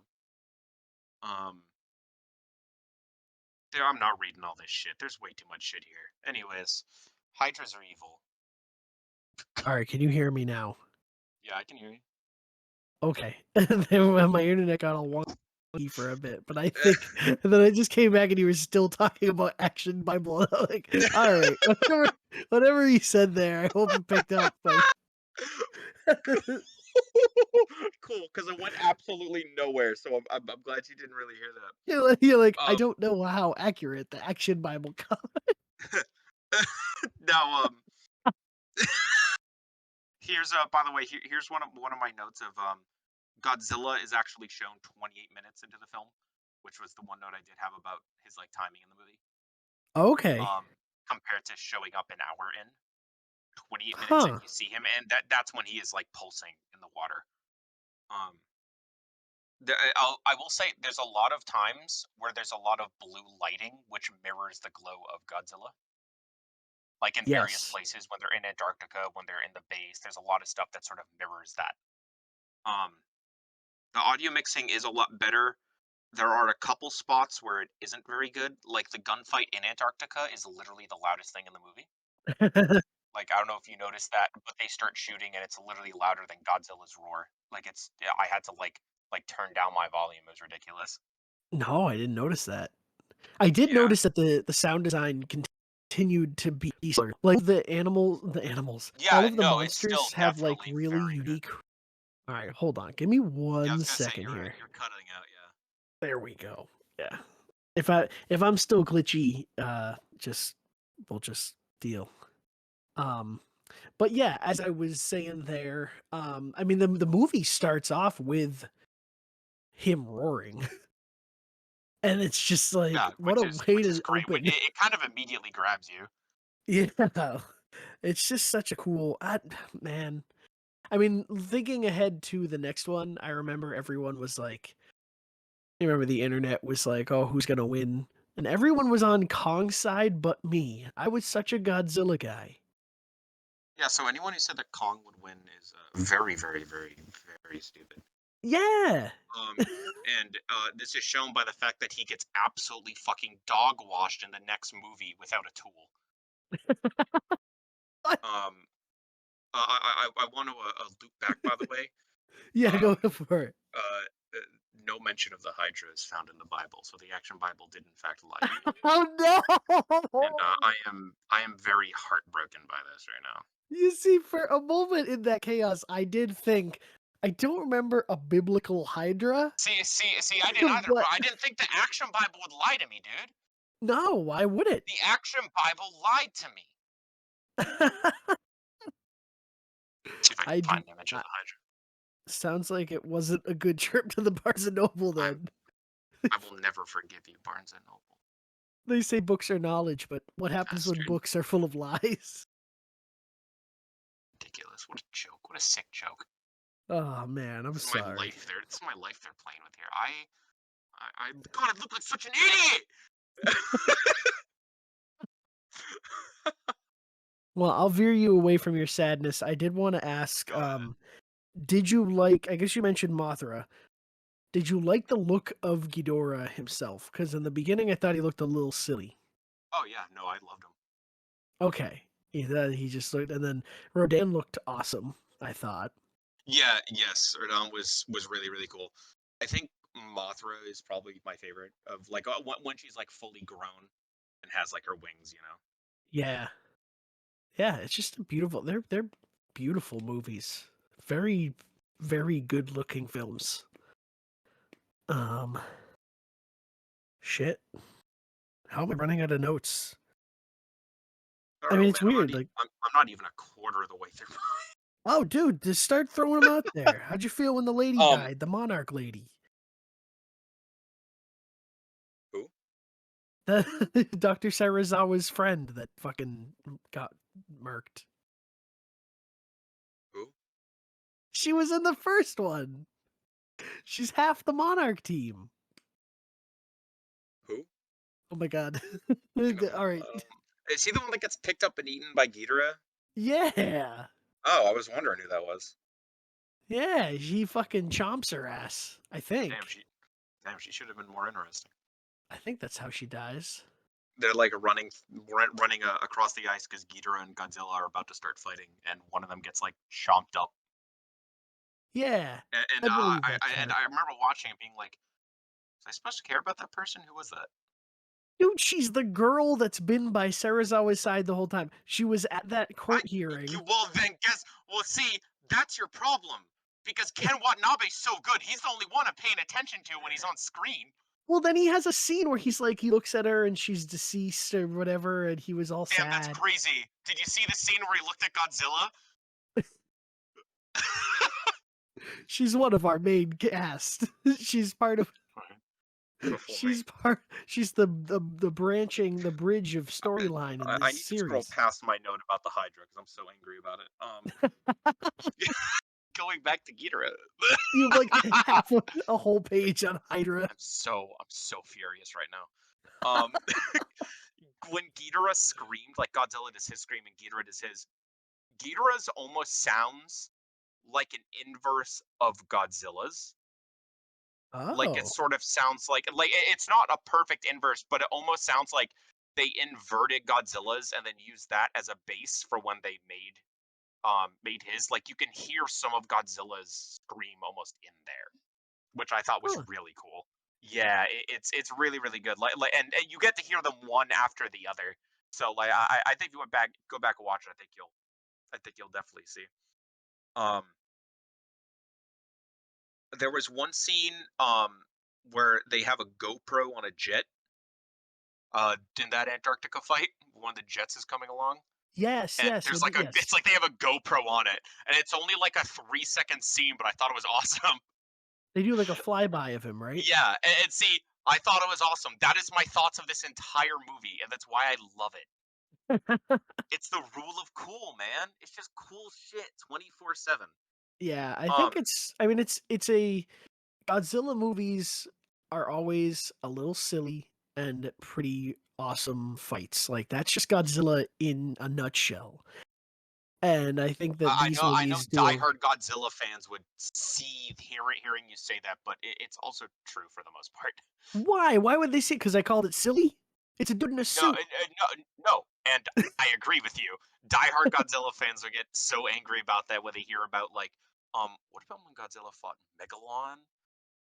I'm not reading all this shit. There's way too much shit here. Anyways, Hydras are evil. All right, can you hear me now? Yeah, I can hear you. Okay. Then my internet got all wonky for a bit, but I think and then I just came back and you were still talking about Action Bible. And I'm like, all right, whatever you said there, I hope it picked up. But Cool, because it went absolutely nowhere. So I'm glad you didn't really hear that. you're like, I Um, don't know how accurate the Action Bible now, here's by the way, here's one of my notes of Godzilla is actually shown 28 minutes into the film, which was the one note I did have about his like timing in the movie. Okay. Compared to showing up an hour in, 28 minutes in, Huh. you see him, and that's when he is like pulsing in the water. Um, I will say there's a lot of times where there's a lot of blue lighting, which mirrors the glow of Godzilla. Like in various Yes. places, when they're in Antarctica, when they're in the base, there's a lot of stuff that sort of mirrors that. Um, the audio mixing is a lot better. There are a couple spots where it isn't very good. Like the gunfight in Antarctica is literally the loudest thing in the movie. Like, I don't know if you noticed that, but they start shooting and it's literally louder than Godzilla's roar. Like it's yeah, I had to like turn down my volume. It was ridiculous. No, I didn't notice that. I did Yeah. notice that the sound design continued to be similar. Like the animals, all Yeah, of the no, it's still monsters have like definitely really very good. unique. All right, hold on. Give me Yeah, I one was gonna say second here. you're cutting out, yeah. There we go. Yeah. If I'm still glitchy, we'll just deal. Um, but yeah, as I was saying there, I mean the movie starts off with him roaring. And it's just like, Yeah, what a way which is to great. open. It kind of immediately grabs you. Yeah. It's just such a cool man. I mean, thinking ahead to the next one, I remember everyone was like, I remember the internet was like, oh, who's gonna win? And everyone was on Kong's side but me. I was such a Godzilla guy. Yeah, so anyone who said that Kong would win is very, very, very, very stupid. Yeah. And this is shown by the fact that he gets absolutely fucking dog washed in the next movie without a tool. What? I want to loop back, by the way. Yeah, go Um, for it. no mention of the Hydra is found in the Bible, so the Action Bible did in fact lie to me, Oh and no! I am very heartbroken by this right now. You see, for a moment in that chaos, I did think, I don't remember a biblical Hydra, See, I didn't either, but but I didn't think the Action Bible would lie to me, dude. no, why would it? The Action Bible lied to me. See if I can I find do. an image of the Hydra. Sounds like it wasn't a good trip to the Barnes and Noble I, then. I will never forgive you, Barnes and Noble. They say books are knowledge, but what happens when Bastard. books are full of lies? Ridiculous. What a joke. What a sick joke. Oh man, I'm This is my sorry. life. This is my life they're playing with here. God, I look like such an idiot. Well, I'll veer you away from your sadness. I did want to ask, Go ahead. did you like, I guess you mentioned Mothra. Did you like the look of Ghidorah himself? Because in the beginning I thought he looked a little silly. Oh yeah, no, I loved him. Okay. He just looked, and then Rodan looked awesome, I thought. Yeah, yes, Radon was really really cool. I think Mothra is probably my favorite of like when she's like fully grown and has like her wings, you know. Yeah. Yeah, it's just a beautiful, they're beautiful movies. Very, very good looking films. Um, shit. How am I running out of notes? I I don't mean, know, it's man. weird. Like, I'm not even a quarter of the way through. oh, dude, just start throwing them out there. How'd you feel when the lady um, died, the Monarch lady? who? The Dr. Sarazawa's friend that fucking got murked. Who? She was in the first one. She's half the Monarch team. Who? Oh my god. You know, All right. is he the one that gets picked up and eaten by Ghidorah? Yeah. Oh, I was wondering who that was. Yeah, she fucking chomps her ass, I Damn, think. she should have been more interesting. I think that's how she dies. They're like running across the ice because Ghidorah and Godzilla are about to start fighting, and one of them gets like chomped up. Yeah, And I believe I that and part. I remember watching it, being like, "Was I supposed to care about that person? Who was that?" Dude, she's the girl that's been by Sarazawa's side the whole time. She was at that I court hearing. well then guess well see that's your problem because Ken Watanabe's so good. He's the only one I'm paying attention to when he's on screen. Well, then he has a scene where he's like, he looks at her and she's deceased or whatever, and he was all Damn, that's sad. crazy. Did you see the scene where he looked at Godzilla? She's one of our main cast. She's part of. Before me. She's the branching, the bridge of storyline in I this need to scroll series. past my note about the Hydra because I'm so angry about it. Going back to Ghidorah. You have like half a whole page on Hydra. I'm so furious right now. When Ghidorah screamed, like Godzilla does his scream and Ghidorah does his, Ghidorah's almost sounds like an inverse of Godzilla's. Like it Oh, sort of sounds like it's not a perfect inverse, but it almost sounds like they inverted Godzilla's and then used that as a base for when they made his. Like you can hear some of Godzilla's scream almost in there, which I thought was huh. really cool. Yeah, it's really really good. And you get to hear them one after the other. So like I think if you go back and watch it, I think you'll definitely see. Um, there was one scene where they have a GoPro on a jet. In that Antarctica fight, one of the jets is coming along, Yes, and yes, there's like yes. it's like they have a GoPro on it, and it's only like a 3 second scene, but I thought it was awesome. They do like a flyby of him, right? Yeah, and see, I thought it was awesome. That is my thoughts of this entire movie, and that's why I love it. It's the rule of cool, man. It's just cool shit, 24/7. Yeah, I think Um, it's. I mean, it's a Godzilla movies are always a little silly and pretty awesome fights. Like that's just Godzilla in a nutshell. And I think that these I know movies do a. diehard Godzilla fans would seethe hearing you say that, but it's also true for the most part. Why? Why would they say? Because I called it silly. It's a dude in a No, suit. no, and I agree with you. Diehard Godzilla fans will get so angry about that when they hear about like, what about when Godzilla fought Megalon?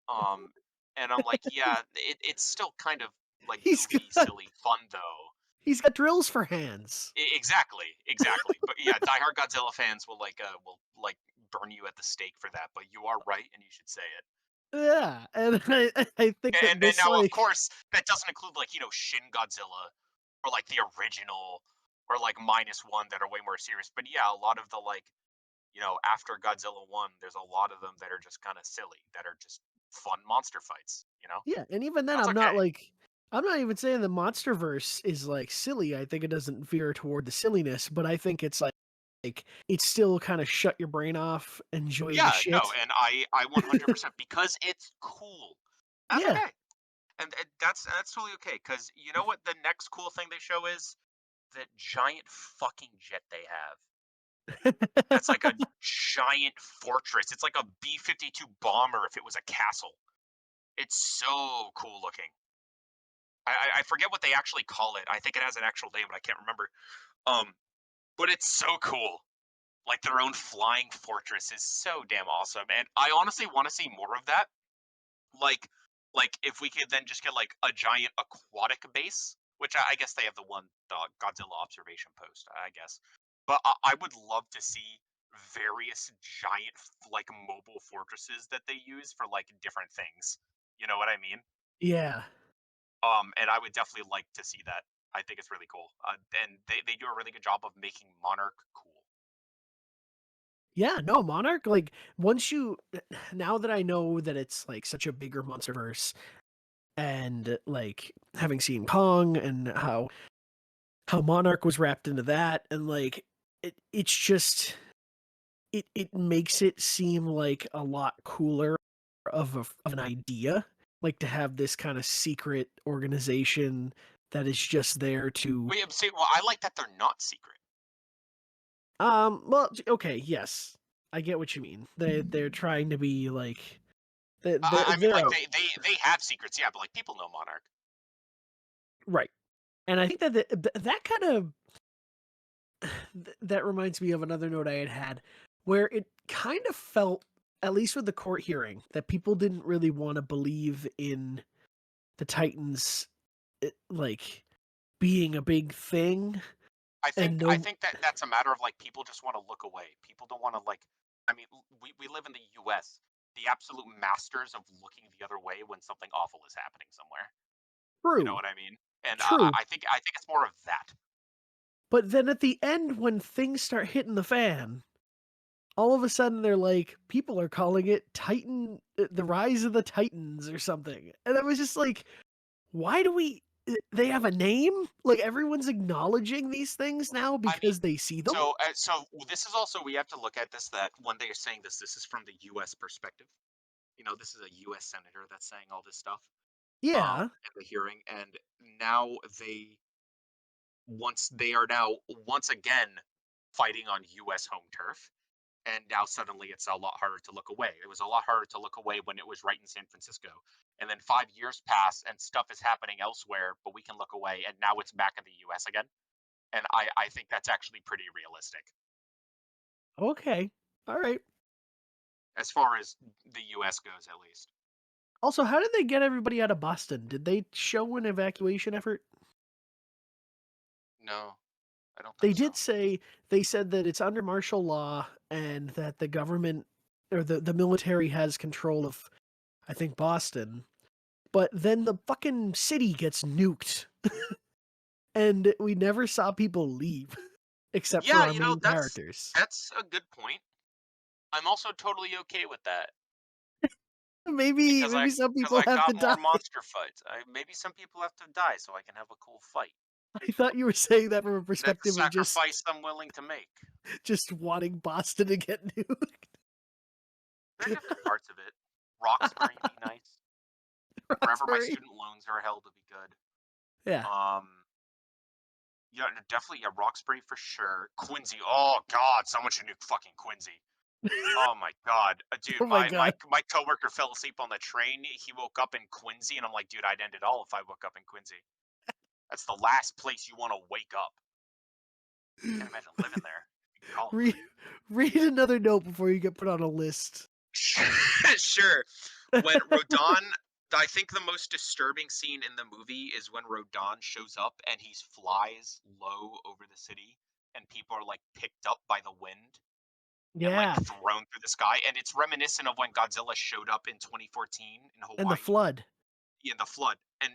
Um, and I'm like, yeah, it's still kind of like He's goofy, got silly fun though. he's got drills for hands. Exactly, exactly. But yeah, diehard Godzilla fans will like burn you at the stake for that. But you are right, and you should say it. Yeah, and I think that And this now, of like course, that doesn't include like Shin Godzilla or like the original or like -1 that are way more serious. But yeah, a lot of the like after Godzilla 1, there's a lot of them that are just kind of silly, that are just fun monster fights. yeah, and even then That's okay. I'm not even saying the MonsterVerse is like silly. I think it doesn't veer toward the silliness, but I think it's like it's still kind of shut your brain off, enjoy the Yeah, no, shit. and I 100% because it's cool. That's Yeah. okay, and that's totally okay. Because you know what the next cool thing they show is that giant fucking jet they have. That's like a giant fortress. It's like a B-52 bomber if it was a castle. It's so cool looking. I forget what they actually call it. I think it has an actual name, but I can't remember. Um, but it's so cool. Like their own flying fortress is so damn awesome, and I honestly want to see more of that. Like, like if we could then just get like a giant aquatic base, which I guess they have the Godzilla observation post, I guess. But I would love to see various giant like mobile fortresses that they use for like different things. You know what I mean? Yeah. And I would definitely like to see that. I think it's really cool. And they do a really good job of making Monarch cool. Yeah, no, Monarch, like once you now that I know that it's like such a bigger MonsterVerse and like having seen Kong and how Monarch was wrapped into that and like it's just it makes it seem like a lot cooler of an idea, like to have this kind of secret organization that is just there to Well, see, well, I like that they're not secret. well okay, yes. I get what you mean. They're trying to be like they're I mean, they're like out. they have secrets, yeah, but like people know Monarch. Right. And I think that that kind of that reminds me of another note I had where it kind of felt, at least with the court hearing, that people didn't really want to believe in the Titans like being a big thing and I no think that that's a matter of like people just want to look away. People don't want to like. I mean, we live in the U.S. The absolute masters of looking the other way when something awful is happening somewhere. You know true. what I mean? And True. I think it's more of that. But then at the end when things start hitting the fan, all of a sudden they're like people are calling it Titan the Rise of the Titans or something. And I was just like, why do we they have a name? Like everyone's acknowledging these things now I mean, because they see them? so this is also we have to look at this that when they are saying this, this is from the U.S. perspective. You know, this is a U.S. senator that's saying all this stuff. Yeah. At the hearing, and now they are now once again fighting on U.S. home turf, and now suddenly it's a lot harder to look away. It was a lot harder to look away when it was right in San Francisco, and then 5 years pass and stuff is happening elsewhere, but we can look away, and now it's back in the U.S. again. And I think that's actually pretty realistic Okay. All right. as far as the U.S. goes, at least. Also, how did they get everybody out of Boston? Did they show an evacuation effort? No, I don't They think did so. say they said that it's under martial law and that the government or the military has control of I think Boston. But then the fucking city gets nuked and we never saw people leave except for Yeah, our you know main characters. that's a good point. I'm also totally okay with that. Maybe Because maybe some because people I have to got more die. monster fights. Maybe some people have to die so I can have a cool fight. I thought you were saying that from a That's a perspective of sacrifice I'm willing to make. just wanting Boston to get nuked. There are different parts of it. Roxbury be nice. Wherever my Roxbury. student loans are held would be good. Yeah. Yeah, no, definitely, yeah, Roxbury for sure. Quincy, oh god, someone should nuke fucking Quincy. Oh my god, dude, Oh my god. my coworker fell asleep on the train. He woke up in Quincy, and I'm like, dude, I'd end it all if I woke up in Quincy. That's the last place you want to wake up. Can't imagine living there. Call it Read quit. read another note before you get put on a list. Sure. When Rodon, I think the most disturbing scene in the movie is when Rodon shows up and he flies low over the city, and people are like picked up by the wind and like Yeah. thrown through the sky. And it's reminiscent of when Godzilla showed up in 2014 in And the Hawaii flood. in the flood. And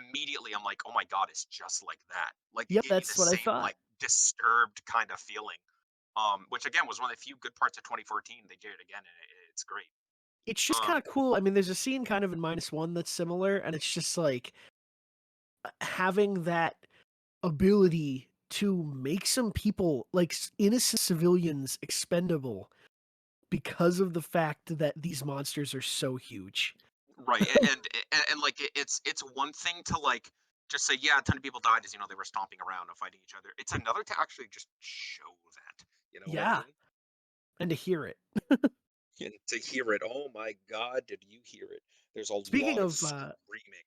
immediately I'm like, oh my god, it's just like that. Like it Yep, gave me the that's what I same thought. like disturbed kind of feeling. Which again was one of the few good parts of 2014. They did it again, and it's great. It's just Um, kind of cool. I mean, there's a scene kind of in -1 that's similar, and it's just like having that ability to make some people, like innocent civilians, expendable because of the fact that these monsters are so huge. right, and like it's one thing to like just say yeah, a ton of people died as they were stomping around and fighting each other. It's another to actually just show that. You know what I Yeah, mean? and to hear it. And to hear it, oh my god, did you hear it? There's a Speaking lot of screaming.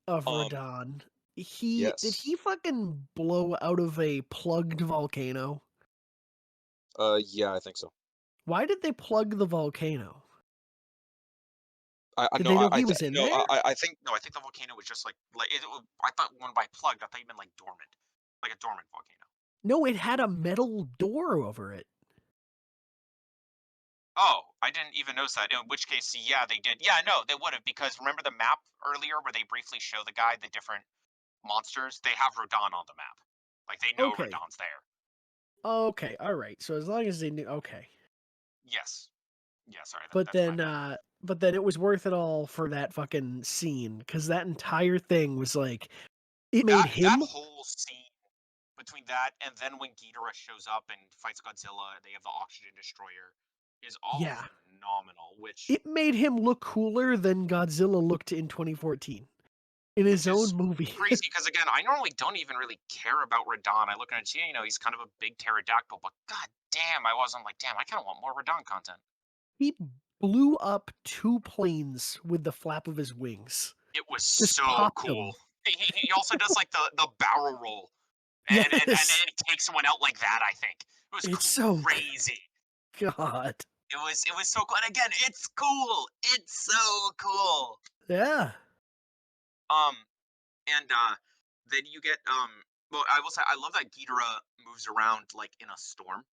of Um, Radon, he did yes. he fucking blow out of a plugged volcano? Yeah, I think so. Why did they plug the volcano? I Did no, they know I he was in there? I think no, I think the volcano was just like I thought one by plugged. I thought you meant like dormant, like a dormant volcano. No, it had a metal door over it. Oh, I didn't even notice that. In which case, yeah, they did. Yeah, no, they would have because remember the map earlier where they briefly show the guy the different monsters? They have Rodan on the map. Like they know Okay. Rodan's there. Okay, alright, so as long as they knew okay. Yes. Yeah, sorry, But that's my then, bad. but then it was worth it all for that fucking scene, because that entire thing was like it made That him whole scene between that and then when Ghidorah shows up and fights Godzilla, they have the oxygen destroyer, is all yeah, phenomenal. Which it made him look cooler than Godzilla looked in 2014 in his which own is movie. crazy because again, I normally don't even really care about Radon. I look at it, he's kind of a big pterodactyl, but god damn, I wasn't like, damn, I kind of want more Radon content. He blew up 2 planes with the flap of his wings. It was Just so popped cool. them. He also does like the barrel roll, and then Yes. he takes someone out like that. I think it was It's so crazy. God. It was so cool. And again, it's cool. It's so cool. Yeah. Um, and then you get Well, I will say I love that Ghidorah moves around like in a storm.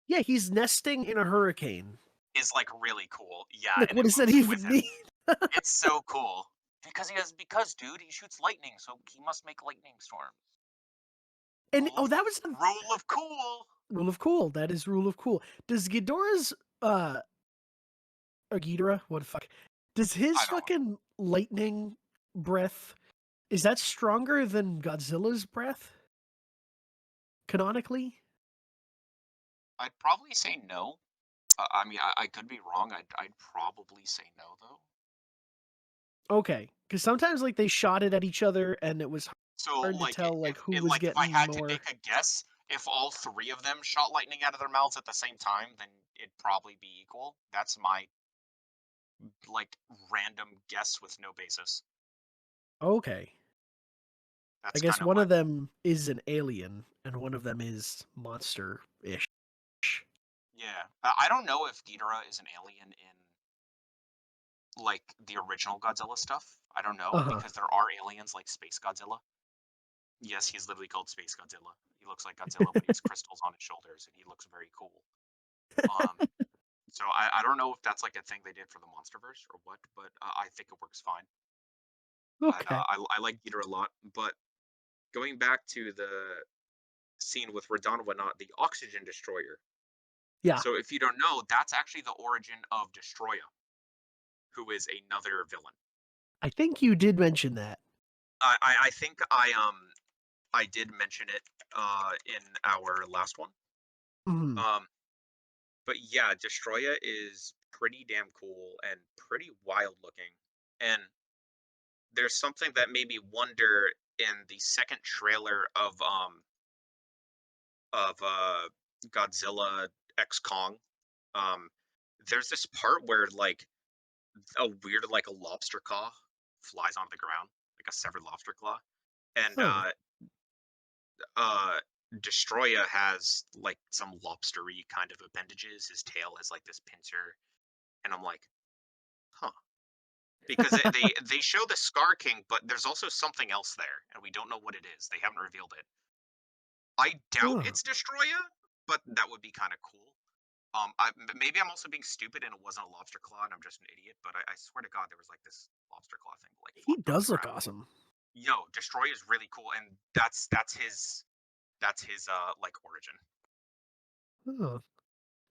Yeah, he's nesting in a hurricane. Is like really cool. Yeah, Like, and what it does that moves with even him. mean? It's so cool. Because dude, he shoots lightning, so he must make lightning storms. And oh, that was the Rule of cool. rule of cool. That is rule of cool. Does Ghidorah's or Ghidorah? What the fuck? Does his I don't know. fucking lightning breath is that stronger than Godzilla's breath? Canonically? I'd probably say no. I mean, I could be wrong. I'd probably say no though. Okay, because sometimes like they shot it at each other, and it was So hard to like tell like who was if I getting had to more. make a guess, if all three of them shot lightning out of their mouths at the same time, then it'd probably be equal. That's my like random guess with no basis. Okay, I That's guess kind of one what. of them is an alien, and one of them is monster-ish. Yeah, I don't know if Ghidorah is an alien in like the original Godzilla stuff. I don't know Uh huh. because there are aliens like Space Godzilla. Yes, he's literally called Space Godzilla. He looks like Godzilla, but he has crystals on his shoulders, and he looks very cool. Um, so I don't know if that's like a thing they did for the MonsterVerse or what, but I think it works fine. And Okay. I like Ghidorah a lot. But going back to the scene with Radon and whatnot, the oxygen destroyer. Yeah, So if you don't know, that's actually the origin of Destroya, who is another villain. I think you did mention that. I think I did mention it in our last one. Mhm. Um, but yeah, Destroya is pretty damn cool and pretty wild looking. And there's something that made me wonder in the second trailer of Godzilla X Kong. Um, there's this part where like a weird like a lobster claw flies onto the ground, like a severed lobster claw, and Huh. uh Destroya has like some lobstery kind of appendages. His tail has like this pincer, and I'm like, huh. Because they show the Scar King, but there's also something else there, and we don't know what it is. They haven't revealed it. I doubt Huh. it's Destroya, but that would be kind of cool. Maybe I'm also being stupid and it wasn't a lobster claw and I'm just an idiot. But I swear to God, there was like this lobster claw thing like He flopped on the does look ground. awesome. Yo, Destroy is really cool, and that's his like origin. Huh.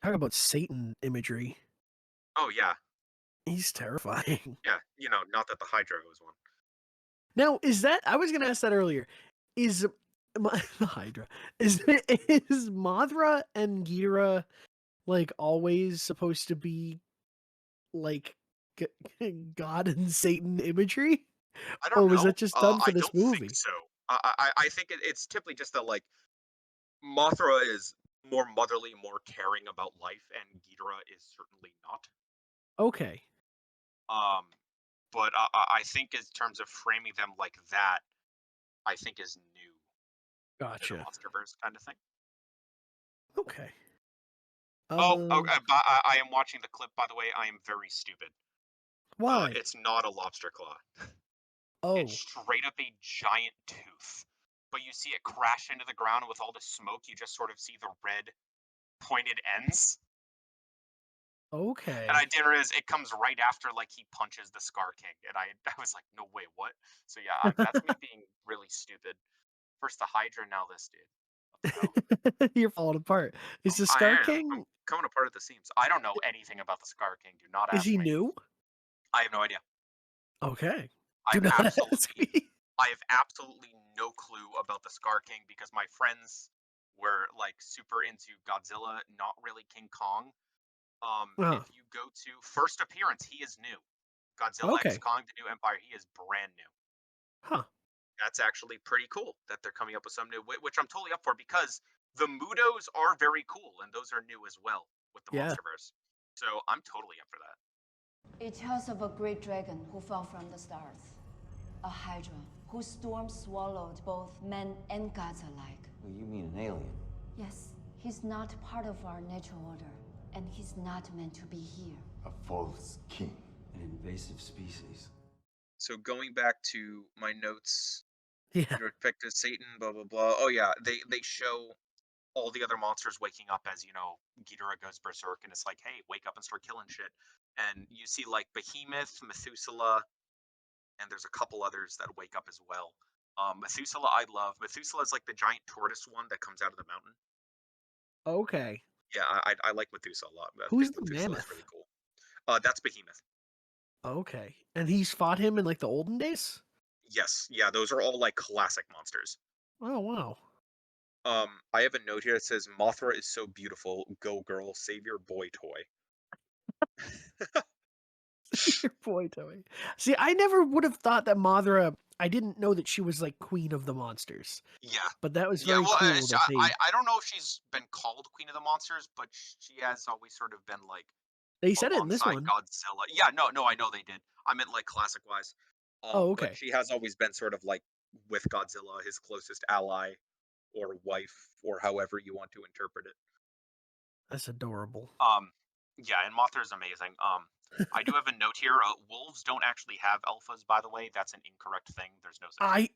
Talk about Satan imagery. Oh yeah, He's terrifying. yeah. Not that the Hydra was one. Now, is that I was gonna ask that earlier. Is the Hydra is Mothra and Ghidorah like always supposed to be like God and Satan imagery, I or don't was know. that just done for I this don't think movie? so. I think it's typically just that like Mothra is more motherly, more caring about life, and Ghidorah is certainly not. Okay, Um, but I think in terms of framing them like that, I think is new to the gotcha. MonsterVerse kind of thing. Okay. Oh, Um, okay. I am watching the clip, by the way. I am very stupid. why? It's not a lobster claw. It's Oh, straight up a giant tooth. But you see it crash into the ground, and with all the smoke, you just sort of see the red pointed ends. And I okay. didn't realize it comes right after like he punches the Scar King, and I was like, no way, what? So yeah, that's me being really stupid. First the Hydra, now this dude. What the hell? You're falling apart. Is the I Scar am. I'm King? coming apart at the seams. I don't know anything about the Scar King. Do not Is ask he me. new? I have no idea. Okay. Do I've not ask absolutely, me. I have absolutely no clue about the Scar King because my friends were like super into Godzilla, not really King Kong. Oh, If you go to first appearance, he is new. Godzilla X okay. Kong: The New Empire. He is brand new. Huh. That's actually pretty cool that they're coming up with some new, which I'm totally up for because the Mudos are very cool and those are new as well with the Yeah. MonsterVerse. So I'm totally up for that. It tells of a great dragon who fell from the stars, a hydra whose storm swallowed both men and gods alike. Well, you mean an alien? Yes, he's not part of our natural order, and he's not meant to be here. A false king. An invasive species. So going back to my notes, Yeah. retrospective Satan, blah blah blah. Oh yeah, they show all the other monsters waking up as Ghidorah goes berserk, and it's like, hey, wake up and start killing shit. And you see like Behemoth, Methuselah, and there's a couple others that wake up as well. Methuselah, I love. Methuselah is like the giant tortoise one that comes out of the mountain. Okay. Yeah, I like Methuselah a lot. I Who's think the Methuselah is mammoth? really cool. That's Behemoth. Okay. And he's fought him in like the olden days? Yes, yeah, those are all like classic monsters. Oh, wow. I have a note here that says Mothra is so beautiful. Go girl, save your boy toy. Your boy toy. See, I never would have thought that Mothra. I didn't know that she was like queen of the monsters, Yeah. but that was Yeah, very well, cool that they I don't know if she's been called Queen of the Monsters, but she has always sort of been like said it in this alongside one. Godzilla. Yeah, no, I know they did. I meant like classic wise. Oh, But okay. she has always been sort of like with Godzilla, his closest ally or wife, or however you want to interpret it. That's adorable. Yeah, and Mothra is amazing. I do have a note here. Wolves don't actually have alphas, by the way. That's an incorrect thing. There's no such thing.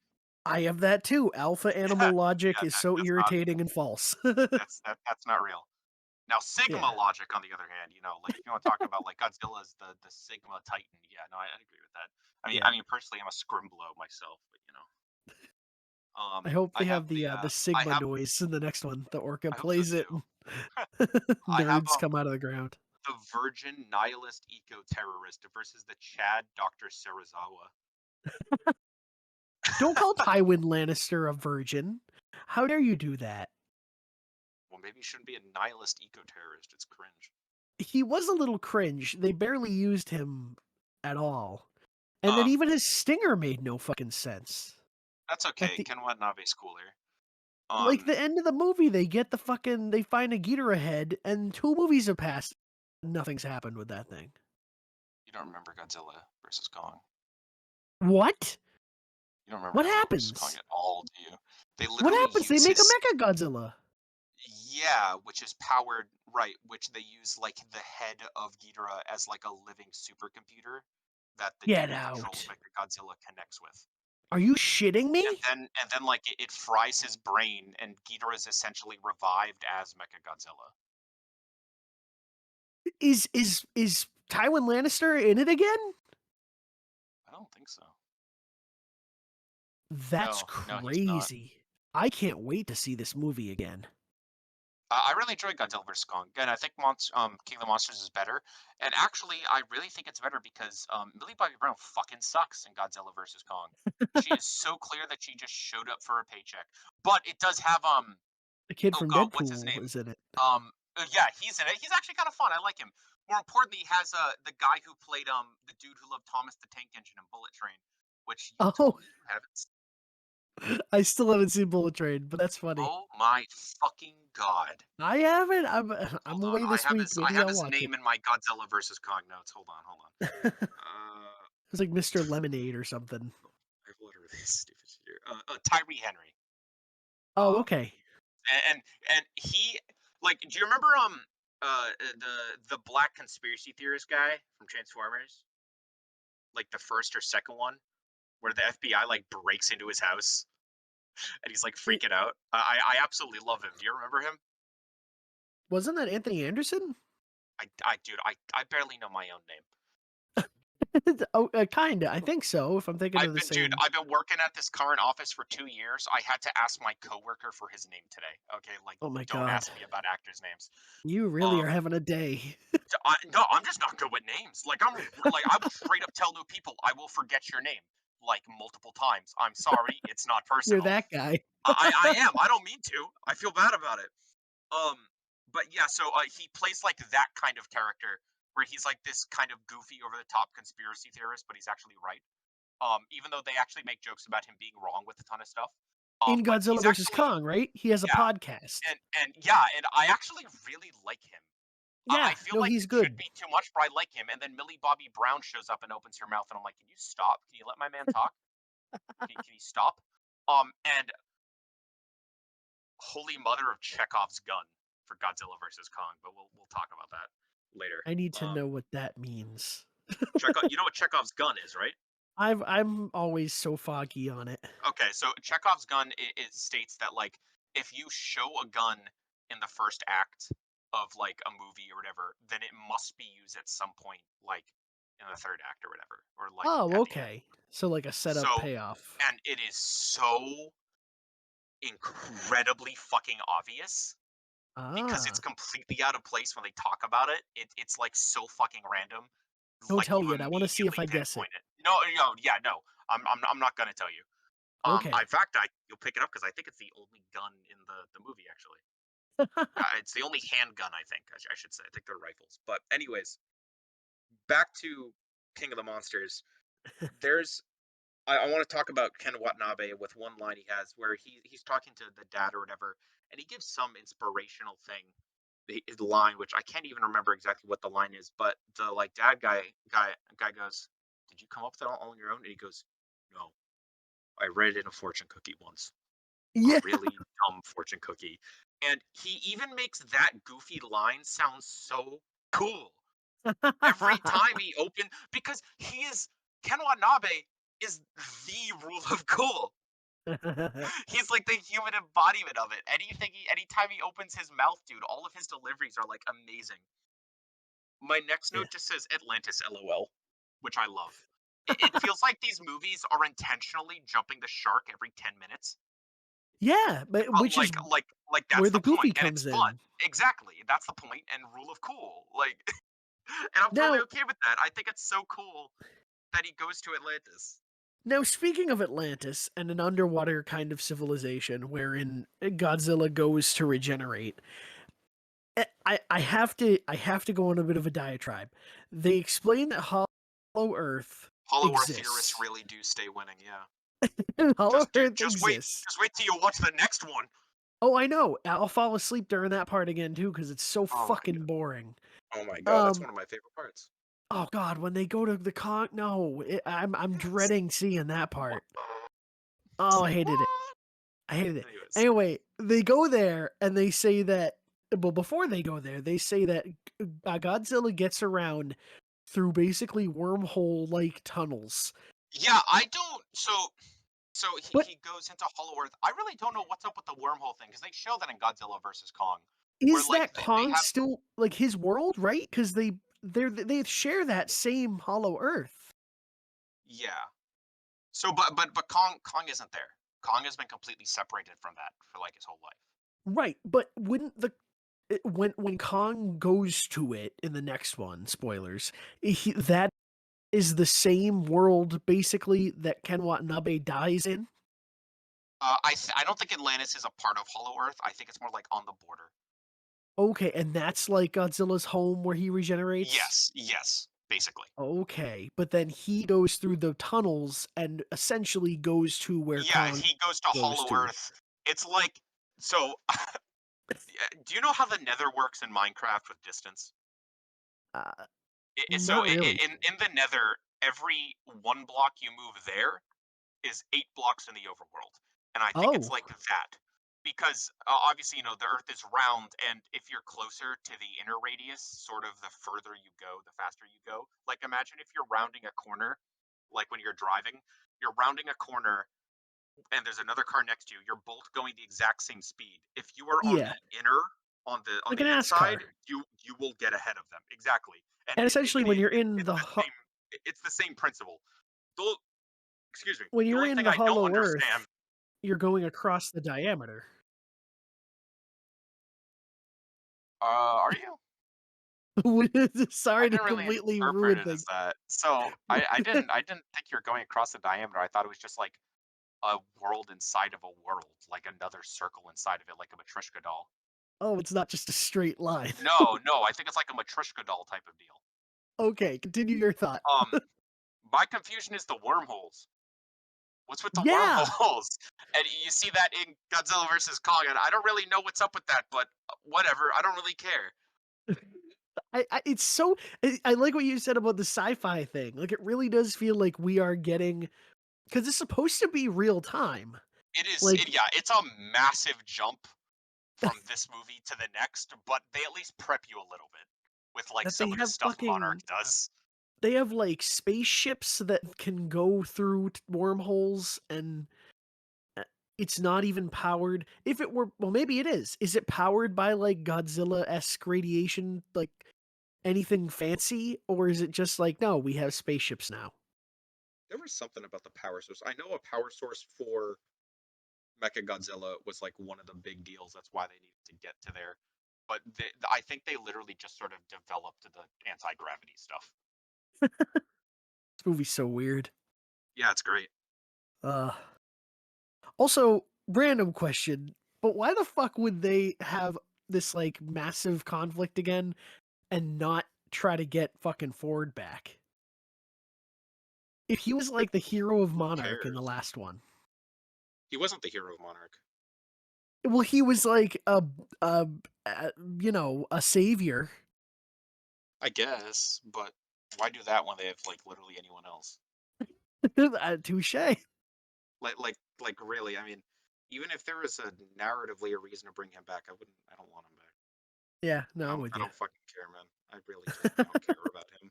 I have that too. Alpha animal logic Yeah, is so that's irritating and false. that's not real. Now, Sigma Yeah. logic, on the other hand, like if you want to talk about like Godzilla's the Sigma Titan, yeah, no, I agree with that. Yeah. I mean, personally, I'm a Scrimblow myself, but I hope they I have have the I Sigma have, noise in the next one. The orca I hope so plays it. too. I have Nerds come out of the ground. the Virgin Nihilist Eco Terrorist versus the Chad Dr. Serizawa. Don't call Tywin Lannister a virgin. How dare you do that? Well, maybe he shouldn't be a nihilist eco terrorist. It's cringe. He was a little cringe. They barely used him at all. And then even his stinger made no fucking sense. That's okay. Ken Watanabe's cool here. Like the end of the movie, they find a Ghidorah head, and 2 movies have passed. Nothing's happened with that thing. You don't remember Godzilla versus Kong. What? You don't remember What Godzilla versus happens? Kong at all, do you? They What literally happens? They use make his... a Mecha Godzilla. Yeah, which is powered, right, which they use like the head of Ghidorah as like a living supercomputer that the Get dude who out. controls Mechagodzilla connects with. Are you shitting me? And then like it fries his brain, and Ghidorah is essentially revived as Mechagodzilla. Is Tywin Lannister in it again? I don't think so. That's No, he's not. crazy. I can't wait to see this movie again. I really enjoyed Godzilla vs Kong. Again, I think King of the Monsters is better, and actually, I really think it's better because Millie Bobby Brown fucking sucks in Godzilla vs Kong. She is so clear that she just showed up for a paycheck. But it does have The kid oh from god, Deadpool what's his name? is in it. Yeah, he's in it. He's actually kind of fun. I like him. More importantly, he has the guy who played the dude who loved Thomas the Tank Engine in Bullet Train, which you told me you haven't seen. I still haven't seen Bullet Train, but that's funny. Oh my fucking god! I haven't. I'm Hold away on. this week. I Maybe have I'll his watch name it. in my Godzilla vs Kong notes. Hold on. It's like Mr. Lemonade or something. I have literally stupid shit here. Tyree Henry. Oh, okay. And he like, do you remember the black conspiracy theorist guy from Transformers? Like the first or second one, where the FBI like breaks into his house and he's like freaking out. I absolutely love him. Do you remember him? Wasn't that Anthony Anderson? Dude, I barely know my own name. Oh, kinda. I think so. If I'm thinking of the same. Dude, I've been working at this current office for 2 years. I had to ask my coworker for his name today. Okay, like, Oh my don't god. ask me about actors' names. You really are having a day. No, I'm just not good with names. Like, I will straight up tell new people I will forget your name like multiple times. I'm sorry, it's not personal. You're that guy. I am. I don't mean to. I feel bad about it. But yeah, so he plays like that kind of character where he's like this kind of goofy, over the top conspiracy theorist, but he's actually right. Even though they actually make jokes about him being wrong with a ton of stuff. In Godzilla vs Kong, right? He has a podcast. And I actually really like him. Yeah, I feel like he's it good. should be too much, but I like him. And then Millie Bobby Brown shows up and opens her mouth, and I'm like, can you stop? Can you let my man talk? Can you stop? And holy mother of Chekhov's gun for Godzilla versus Kong, but we'll talk about that later. I need to Um, know what that means. Chekhov, you know what Chekhov's gun is, right? I'm always so foggy on it. Okay, so Chekhov's gun it states that like if you show a gun in the first act of like a movie or whatever, then it must be used at some point, like in the third act or whatever, or like Oh, at the end. okay. So like a setup So, payoff. and it is so incredibly fucking obvious because it's Ah, completely out of place when they talk about it. It's like so fucking random. don't Like tell you me it. I want to see if immediately I guess it. pinpoint it. No, no, yeah, no. I'm not gonna tell you. In Okay. fact, you'll pick it up because I think it's the only gun in the movie. Actually, it's the only handgun. I think I should say. I think they're rifles. But anyways, back to King of the Monsters. There's I want to talk about Ken Watanabe with one line he has where he's talking to the dad or whatever, and he gives some inspirational thing. The line, which I can't even remember exactly what the line is, but the like dad guy goes, "Did you come up with that all on your own?" And he goes, "No, I read it in a fortune cookie once, a Yeah. really dumb fortune cookie." And he even makes that goofy line sound so cool every time he open because he is Ken Watanabe is the rule of cool. He's like the human embodiment of it. Anytime he opens his mouth, dude, all of his deliveries are like amazing. My next Yeah. note just says Atlantis LOL, which I love. It feels like these movies are intentionally jumping the shark every 10 minutes. Yeah, but But which is like where that's the the point goofy and it's comes fun. in. Exactly. That's the point and rule of cool. Like and I'm totally Now, okay with that. I think it's so cool that he goes to Atlantis. now speaking of Atlantis and an underwater kind of civilization wherein Godzilla goes to regenerate, I have to go on a bit of a diatribe. They explain that Hollow Earth Hollow Earth theorists exists. really do stay winning, yeah. Hollow Just dude, Earth exists. just wait till you watch the next one. Oh, I know. I'll fall asleep during that part again too because it's so Oh my fucking god. boring. Oh my god, that's Um, one of my favorite parts. oh god, when they go to the con, no, I'm Yes. dreading seeing that What? part. Oh, I hated it. What? I hated it. Anyways. Anyway, they go there and they say that. Well, before they go there, they say that Godzilla gets around through basically wormhole-like tunnels. Yeah, I don't so But he goes into Hollow Earth. I really don't know what's up with the wormhole thing because they show that in Godzilla versus Kong, where is like that they Kong have still like his world, right? Because they share that same Hollow Earth, yeah. So but Kong isn't there. Kong has been completely separated from that for like his whole life. right? But wouldn't when Kong goes to it in the next one, spoilers, that is the same world basically that Ken Watanabe dies in. I don't think Atlantis is a part of Hollow Earth. I think it's more like on the border. Okay, and that's like Godzilla's home where he regenerates? Yes, yes, basically. Okay, but then he goes through the tunnels and essentially goes to where Yeah, Kong he goes to goes Hollow to. Earth. It's like so. Do you know how the Nether works in Minecraft with distance? Uh, So not really. in the Nether, every one block you move there is 8 blocks in the overworld, and I think it's Oh, like that because obviously the Earth is round, and if you're closer to the inner radius, sort of the further you go, the faster you go. Like imagine if you're rounding a corner, like when you're driving, you're rounding a corner and there's another car next to you, you're both going the exact same speed. If you are on yeah, the inner on like an the inside, NASCAR. you will get ahead of them. Exactly. And And essentially, when you're in it's the the same it's the same principle. The excuse me. when The you're only in thing the I don't Hollow understand Earth, you're going across the diameter. are you? I Sorry to didn't really completely interpret ruin it as things. that. So I didn't think you were going across the diameter. I thought it was just like a world inside of a world, like another circle inside of it, like a Matryoshka doll. Oh, it's not just a straight line. No, no, I think it's like a Matryoshka doll type of deal. Okay, continue your thought. Um, my confusion is the wormholes. What's with the Yeah, wormholes? And you see that in Godzilla versus Kong, and I don't really know what's up with that, but whatever. I don't really care. it's so I like what you said about the sci-fi thing. Like it really does feel like we are getting because it's supposed to be real time. It is, Like yeah, it's a massive jump from this movie to the next, but they at least prep you a little bit with like that they some of the have stuff Monarch fucking does. they have like spaceships that can go through wormholes, and uh, it's not even powered. If it were, well, maybe it is. Is it powered by like Godzilla-esque radiation, like anything fancy, or is it just like, no, we have spaceships now? There was something about the power source. I know a power source for Mechagodzilla was like one of the big deals. That's why they needed to get to there. But I think they literally just sort of developed the anti-gravity stuff. This movie's so weird. Yeah, it's great. Uh, Also, random question, but why the fuck would they have this like massive conflict again and not try to get fucking Ford back? If he was like the hero of Who Monarch in the cares? last one. He wasn't the hero of Monarch. Well, he was like a a savior. I guess, but why do that when they have like literally anyone else? Touche. Like really? I mean, even if there was a narratively a reason to bring him back, I wouldn't. I don't want him back. Yeah, no, I'm with I you. don't fucking care, man. I really just don't care about him.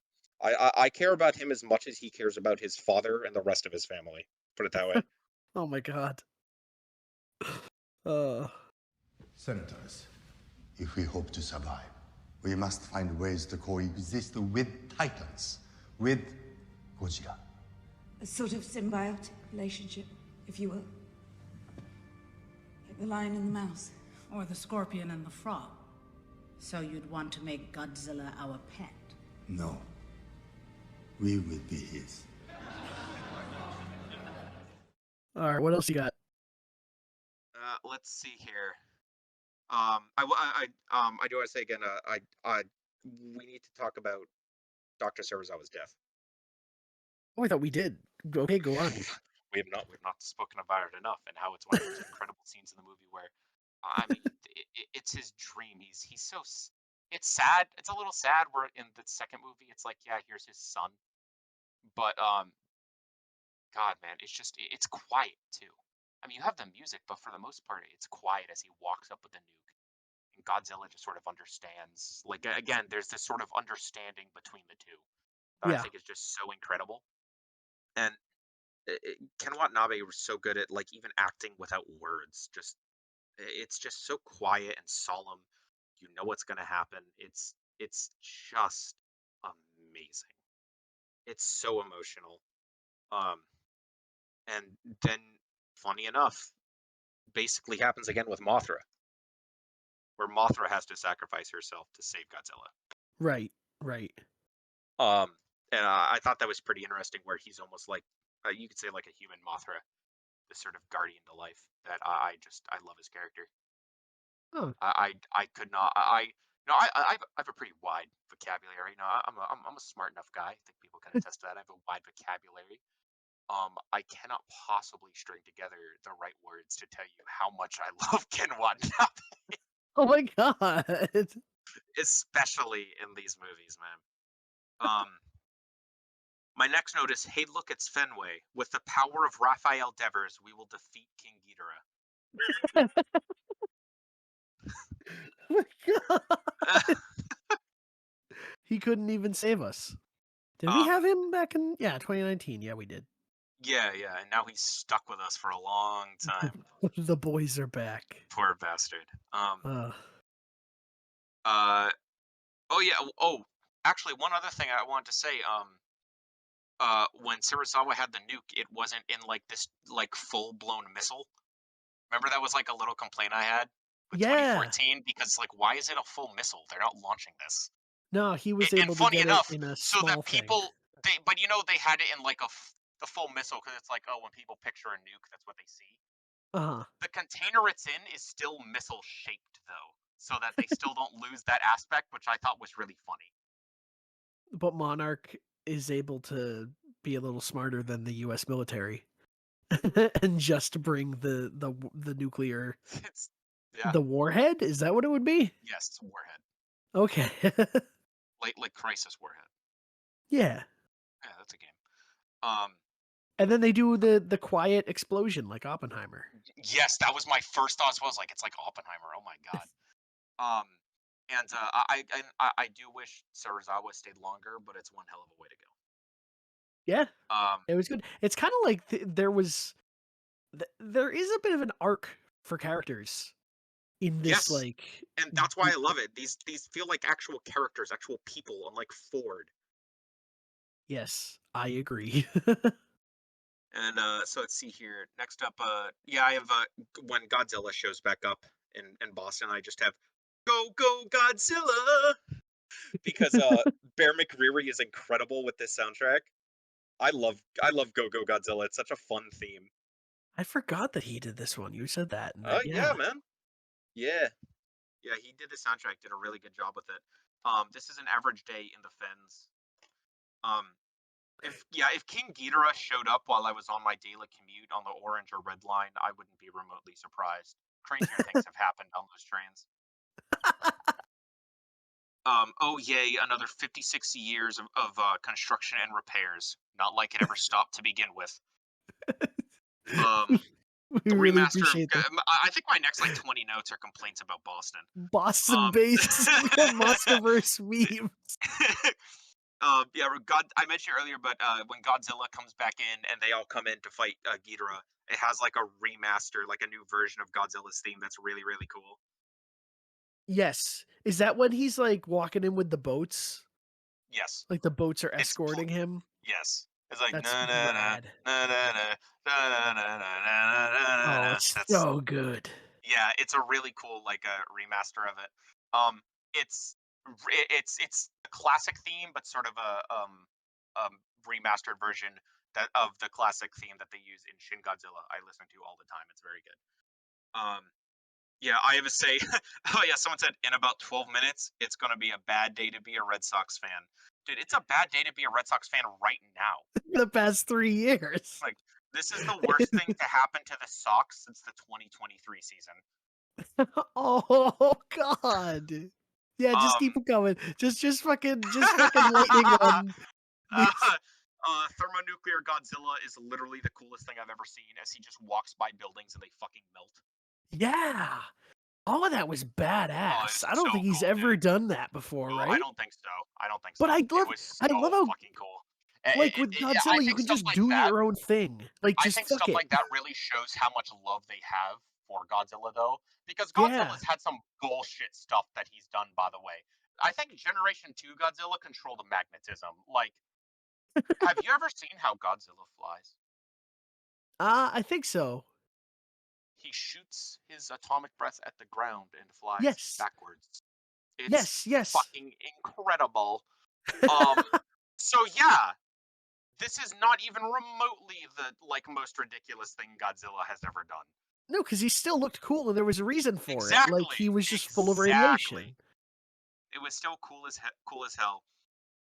I care about him as much as he cares about his father and the rest of his family. Put it that way. Oh my god. Uh, Senators, if we hope to survive, we must find ways to coexist with Titans, with Godzilla. A sort of symbiotic relationship, if you will. Like the lion and the mouse. Or the scorpion and the frog. So you'd want to make Godzilla our pet? No. We will be his. all right, what else you got? Let's see here. I do want to say again. We need to talk about Dr. Serizawa's death. Oh, I thought we did. Okay, go on. We've not spoken about it enough, and how it's one of those incredible scenes in the movie where, I mean, it's his dream. He's so. It's sad. It's a little sad. Where in the second movie, it's like, yeah, here's his son, but God, man, it's quiet too. I mean, you have the music, but for the most part, it's quiet as he walks up with the nuke, and Godzilla just sort of understands. Like again, there's this sort of understanding between the two that I Yeah. think is just so incredible. And Ken Watanabe was so good at like even acting without words. Just it's just so quiet and solemn. You know what's gonna happen. It's just amazing. It's so emotional. Um, and then, funny enough, basically happens again with Mothra, where Mothra has to sacrifice herself to save Godzilla. Right. Right. Um, and I thought that was pretty interesting, where he's almost like you could say like a human Mothra, this sort of guardian to life. That I love his character. Oh, I could not I no I have a pretty wide vocabulary. No, I'm a smart enough guy. I think people can attest to that. I have a wide vocabulary. I cannot possibly string together the right words to tell you how much I love Ken Watanabe, oh my god. especially in these movies, man. My next note is, hey, look, it's Fenway. With the power of Raphael Devers, we will defeat King Ghidorah. Oh my god. He couldn't even save us. Did we um, have him back in 2019? Yeah, we did. yeah, and now he's stuck with us for a long time. The boys are back. Poor bastard. Uh, Oh yeah. Oh, actually, one other thing I wanted to say. When Serizawa had the nuke, it wasn't in like this like full blown missile. Remember that was like a little complaint I had with yeah. 2014, because like, why is it a full missile? They're not launching this. No, he was And able to funny get it enough, in a so small that thing. people but they had it in like the full missile, because it's like, oh, when people picture a nuke, that's what they see. Uh-huh. The container it's in is still missile shaped though, so that they still don't lose that aspect, which I thought was really funny. But Monarch is able to be a little smarter than the US military and just bring the nuclear It's yeah, the warhead? Is that what it would be? yes, it's a warhead, Okay. like Crisis Warhead. Yeah. Yeah, that's a game. Um, And then they do the quiet explosion like Oppenheimer. Yes, that was my first thought as well. I was like, it's like Oppenheimer. Oh my god. Um, and I do wish Sarazawa stayed longer, but it's one hell of a way to Yeah, go. it was good. It's kind of like there is a bit of an arc for characters in this Yes, like and that's why I love it. These feel like actual characters, actual people, unlike Ford. Yes, I agree. And so let's see here. Next up, yeah, I have when Godzilla shows back up in Boston, I just have go Godzilla because Bear McCreary is incredible with this soundtrack. I love Go Godzilla. It's such a fun theme. I forgot that he did this one. You said that, and Yeah, man. Yeah. Yeah, he did the soundtrack, did a really good job with it. This is an average day in the fens. Um, if King Ghidorah showed up while I was on my daily commute on the orange or red line, I wouldn't be remotely surprised. Crazier things have happened on those trains. Oh yay, another 50, 60 years of construction and repairs. Not like it ever stopped to begin with. we The really remaster of, appreciate that. I think my next like 20 notes are complaints about Boston. Boston-based MonsterVerse memes. Yeah, I mentioned earlier, but when Godzilla comes back in and they all come in to fight Ghidorah, it has like a remaster, like a new version of Godzilla's theme that's really, really cool. Yes, is that when he's like walking in with the boats? Yes, Like the boats are escorting him. yes. It's like That's na na na rad. na na na na na na na na Oh, na. it's That's so good. yeah, it's a really cool like a remaster of it. It's it's a classic theme, but sort of remastered version that of the classic theme that they use in Shin Godzilla. I listen to all the time. It's very good. Yeah, I have to say, oh yeah, someone said in about 12 minutes, it's gonna be a bad day to be a Red Sox fan. Dude, it's a bad day to be a Red Sox fan right now. The past 3 years. Like, this is the worst thing to happen to the Sox since the 2023 season. Oh god. Yeah, just Um, keep it going. Just fucking lightning on these. Thermonuclear Godzilla is literally the coolest thing I've ever seen as he just walks by buildings and they fucking melt. Yeah. All of that was badass. It's I don't so think he's cool, ever dude. done that before, No, I right? don't think so. I don't think so. But I It love was I so love how fucking cool. like with I Godzilla you think can stuff just like do that. your own thing. Like I just think fuck stuff it. like that really shows how much love they have for Godzilla, though, because Yeah. Godzilla's had some bullshit stuff that he's done. By the way, I think Generation 2 Godzilla controlled the magnetism. Like, have you ever seen how Godzilla flies? I think so. He shoots his atomic breath at the ground and flies Yes. backwards. It's Yes. fucking incredible. So yeah, this is not even remotely the like most ridiculous thing Godzilla has ever done. No, because he still looked cool and there was a reason for it. Like Exactly. he was just full of Exactly. radiation. It was still cool as hell.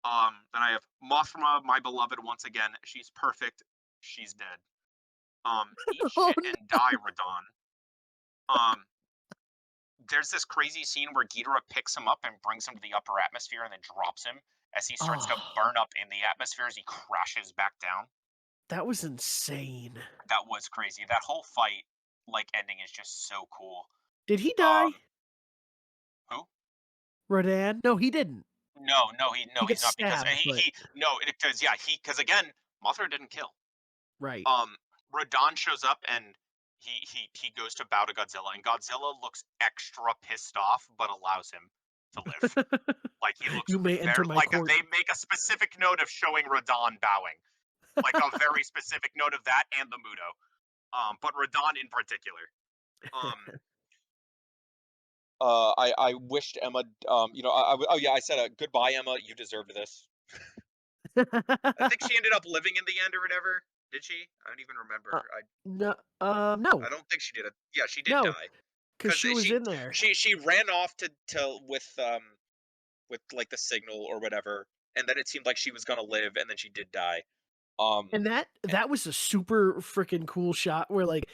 Then I have Mothra, my beloved, once again. She's perfect. She's dead. Eat Oh, shit and die, Radon. There's this crazy scene where Ghidorah picks him up and brings him to the upper atmosphere and then drops him as he starts to Oh, burn up in the atmosphere as he crashes back down. that was insane. That was crazy. That whole fight, like, ending is just so cool. Did he die? Who? Rodan? No, he didn't. No, He he's gets not because stabbed, but because again, Mothra didn't kill. right. Radon shows up and he goes to bow to Godzilla, and Godzilla looks extra pissed off, but allows him to live. Like he looks You may enter very my like court. they make a specific note of showing Radon bowing, like a very specific note of that and the Mudo, but Radon in particular. I wished Emma, oh yeah, I said goodbye, Emma. You deserved this. I think she ended up living in the end or whatever. Did she? I don't even remember. No, I no, don't think she did it. Yeah, she did no, die because because she was in there. she ran off to with like the signal or whatever, and then it seemed like she was gonna live, and then she did die. And that was a super freaking cool shot where like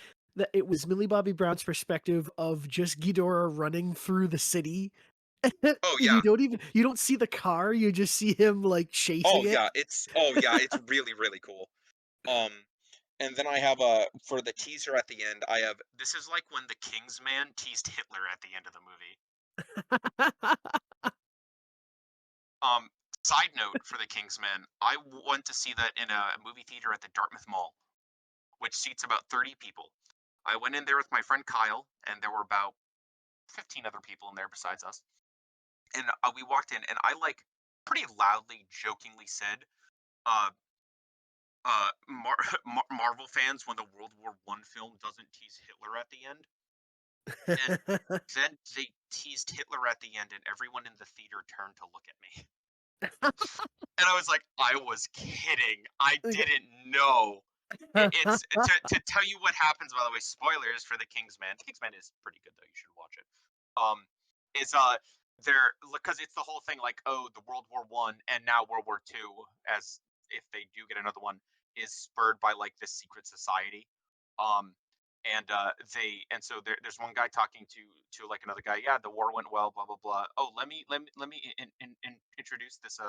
it was Millie Bobby Brown's perspective of just Ghidorah running through the city. Oh And yeah, you don't see the car, you just see him like chasing it. it's really really cool. And then I have for the teaser at the end, I have this is like when the Kingsman teased Hitler at the end of the movie. Side note for the Kingsman, I went to see that in a movie theater at the Dartmouth Mall, which seats about 30 people. I went in there with my friend Kyle, and there were about 15 other people in there besides us. And we walked in, and I like pretty loudly, jokingly said, Marvel fans, when the World War I film doesn't tease Hitler at the end. And then they teased Hitler at the end, and everyone in the theater turned to look at me. And I was like, I was kidding. I didn't know. It's to tell you what happens, by the way, spoilers for the Kingsman. Kingsman is pretty good, though. You should watch it. Is there, because it's the whole thing like, oh, the World War I and now World War II, as if they do get another one, is spurred by like this secret society. And so there's one guy talking to like another guy. Yeah, the war went well. Blah blah blah. Oh, let me introduce this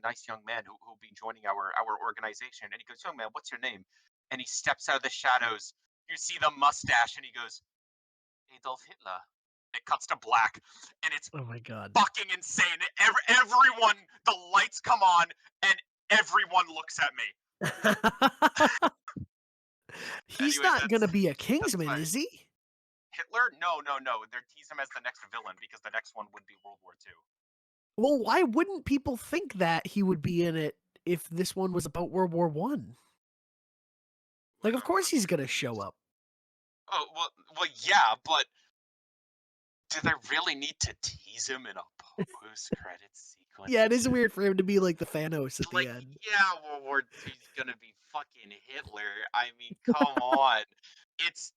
nice young man who'll be joining our organization. And he goes, young man, what's your name? And he steps out of the shadows. You see the mustache, and he goes, Adolf Hitler. It cuts to black, and it's Oh my god. fucking insane. Everyone, the lights come on, and everyone looks at me. He's Anyways, not gonna be a Kingsman, fine. is he? Hitler? No. They tease him as the next villain because the next one would be World War II. Well, why wouldn't people think that he would be in it if this one was about World War One? Like, of course he's gonna show up. Oh well, yeah, but do they really need to tease him in a post-credit sequence? Yeah, it is weird for him to be like the Thanos at Like, the end. yeah, World War II's gonna be fucking Hitler. I mean, come on. It's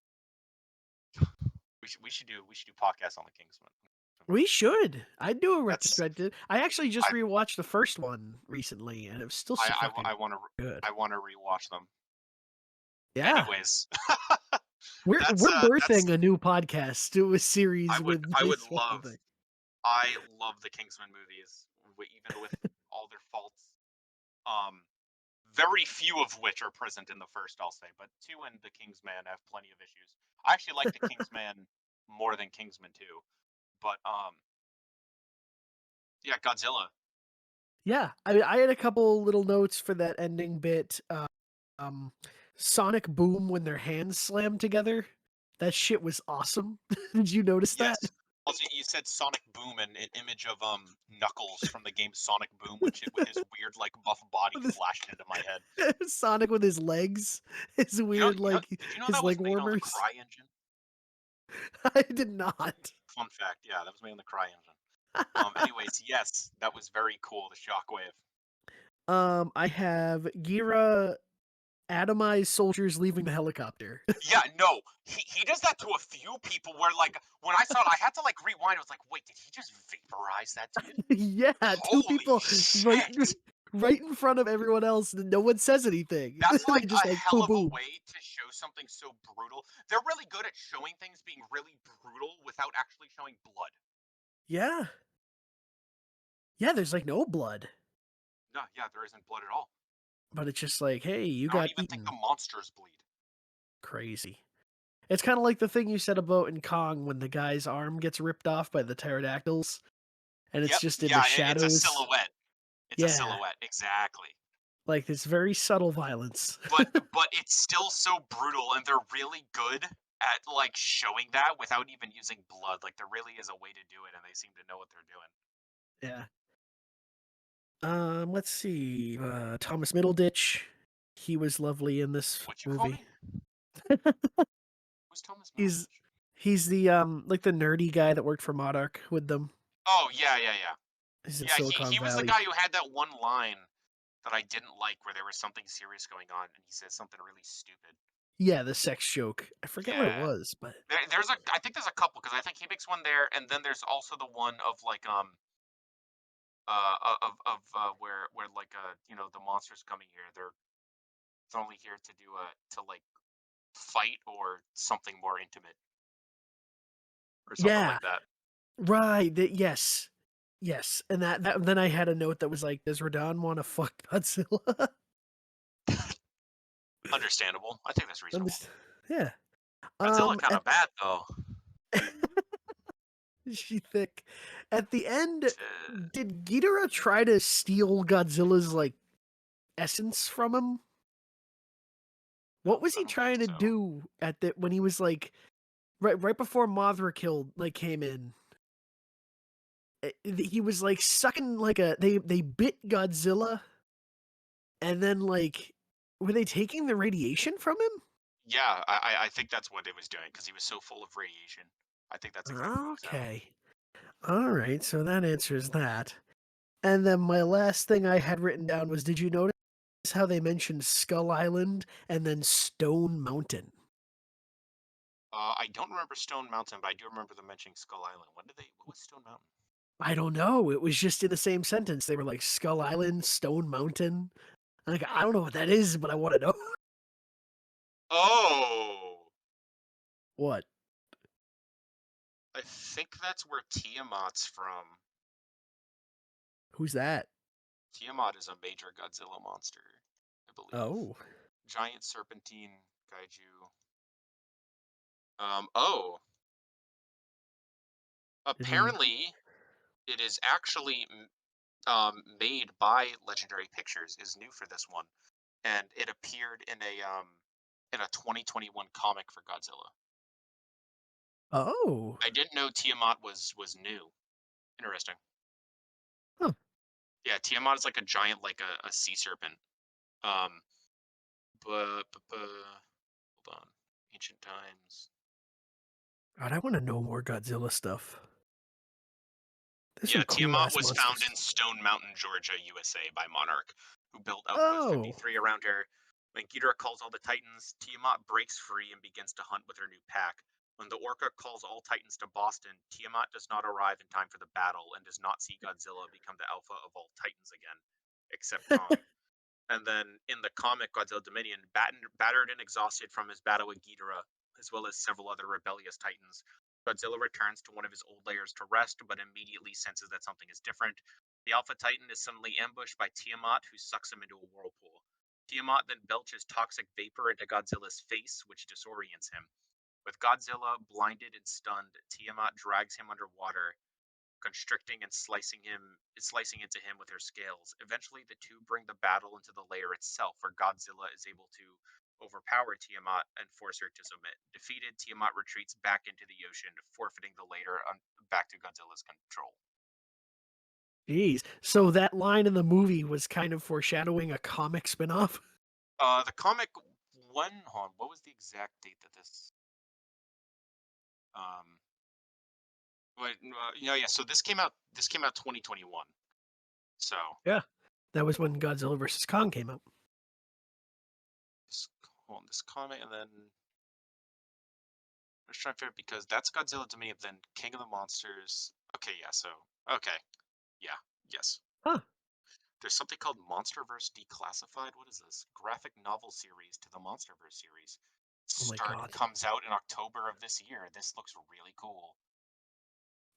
we should do podcasts on the Kingsman. We should. I'd do a That's- retrospective. I actually just rewatched the first one recently, and it was still so fucking I want good. to rewatch them. Yeah, Anyways, we're that's, birthing a new podcast. Do a series I would this whole love. thing. I love the Kingsman movies, even with all their faults. Very few of which are present in the first, I'll say, but 2 and the Kingsman have plenty of issues. I actually like the Kingsman more than Kingsman 2, but yeah, Godzilla. Yeah, I mean, I had a couple little notes for that ending bit. Sonic Boom when their hands slam together. That shit was awesome. Did you notice that? Yes. Also, you said Sonic Boom, and an image of Knuckles from the game Sonic Boom, with his weird like buff body flashed into my head. Sonic with his legs, his weird Did you know his that leg was made on the warmers. Cry engine? I did not. Fun fact, yeah, that was made on the Cry engine. Anyways, yes, that was very cool. The shockwave. I have Gira atomized soldiers leaving the helicopter. Yeah, no, he does that to a few people. Where like when I saw it, I had to like rewind. I was like, wait, did he just vaporize that dude? Yeah, two Holy people shit. right in front of everyone else, and no one says anything. That's like just a like hell of boom, a way to show something so brutal. They're really good at showing things being really brutal without actually showing blood. Yeah. Yeah, there's like no blood. No, yeah, there isn't blood at all. But it's just like, hey, you I got don't even eaten. think the monsters bleed. Crazy. It's kind of like the thing you said about in Kong when the guy's arm gets ripped off by the pterodactyls, and it's just in the shadows. It's a silhouette. It's a Yeah. silhouette, exactly. Like this very subtle violence. But it's still so brutal, and they're really good at like showing that without even using blood. Like there really is a way to do it, and they seem to know what they're doing. Yeah. Let's see. Thomas Middleditch. He was lovely in this What you call movie. me? Who's Thomas Middleditch? He's the like the nerdy guy that worked for Monarch with them. Oh yeah. He's in Yeah, Silicon he was the Valley. guy who had that one line that I didn't like, where there was something serious going on, and he said something really stupid. Yeah, the sex joke. I forget what it Yeah. was, but I think there's a couple, because I think he makes one there, and then there's also the one of like where like you know, the monsters coming here, they're only here to do to like fight or something more intimate or something yeah, like that. right. Yes, and that then I had a note that was like, does Radon want to fuck Godzilla? Understandable. I think that's reasonable. Yeah. Godzilla kind of bad though. She thick. At the end, Uh, did Ghidorah try to steal Godzilla's like essence from him? What was I he don't think trying to so. do at the when he was like right before Mothra came in? He was like sucking like they bit Godzilla, and then like were they taking the radiation from him? Yeah, I think that's what it was doing because he was so full of radiation. I think that's exactly what was happening. Okay. All right, so that answers that. And then my last thing I had written down was, did you notice how they mentioned Skull Island and then Stone Mountain? I don't remember Stone Mountain, but I do remember them mentioning Skull Island. What was Stone Mountain? I don't know. It was just in the same sentence. They were like Skull Island, Stone Mountain. Like, I don't know what that is, but I want to know. Oh, What? I think that's where Tiamat's from. Who's that? Tiamat is a major Godzilla monster, I believe. Oh. Giant serpentine kaiju. Oh. Apparently, it is actually made by Legendary Pictures. Is new for this one, and it appeared in a 2021 comic for Godzilla. Oh. I didn't know Tiamat was new. Interesting. Huh. Yeah, Tiamat is like a giant, like a sea serpent. Um, hold on, ancient times. God, I want to know more Godzilla stuff. There's Yeah, some cool Tiamat ass was found monsters. in Stone Mountain, Georgia, USA, by Monarch, who built Outpost Oh. 53 around her. When Ghidorah calls all the Titans, Tiamat breaks free and begins to hunt with her new pack. When the Orca calls all Titans to Boston, Tiamat does not arrive in time for the battle and does not see Godzilla become the alpha of all Titans again, except Kong. And then in the comic Godzilla Dominion, battered and exhausted from his battle with Ghidorah, as well as several other rebellious Titans, Godzilla returns to one of his old layers to rest, but immediately senses that something is different. The Alpha Titan is suddenly ambushed by Tiamat, who sucks him into a whirlpool. Tiamat then belches toxic vapor into Godzilla's face, which disorients him. With Godzilla blinded and stunned, Tiamat drags him underwater, constricting and slicing into him with her scales. Eventually, the two bring the battle into the lair itself, where Godzilla is able to overpower Tiamat and force her to submit. Defeated, Tiamat retreats back into the ocean, forfeiting the lair back to Godzilla's control. Jeez. So that line in the movie was kind of foreshadowing a comic spinoff? The comic one, hold on, what was the exact date that this? Yeah. So this came out. This came out 2021. So Yeah. That was when Godzilla vs. Kong came out. this comic, and then I was trying to figure out because that's Godzilla Dominion, then King of the Monsters. Okay, yeah. So okay, yeah, yes. Huh. There's something called MonsterVerse Declassified. What is this? Graphic novel series to the MonsterVerse series. Oh my god. Comes out in October of this year. This looks really cool.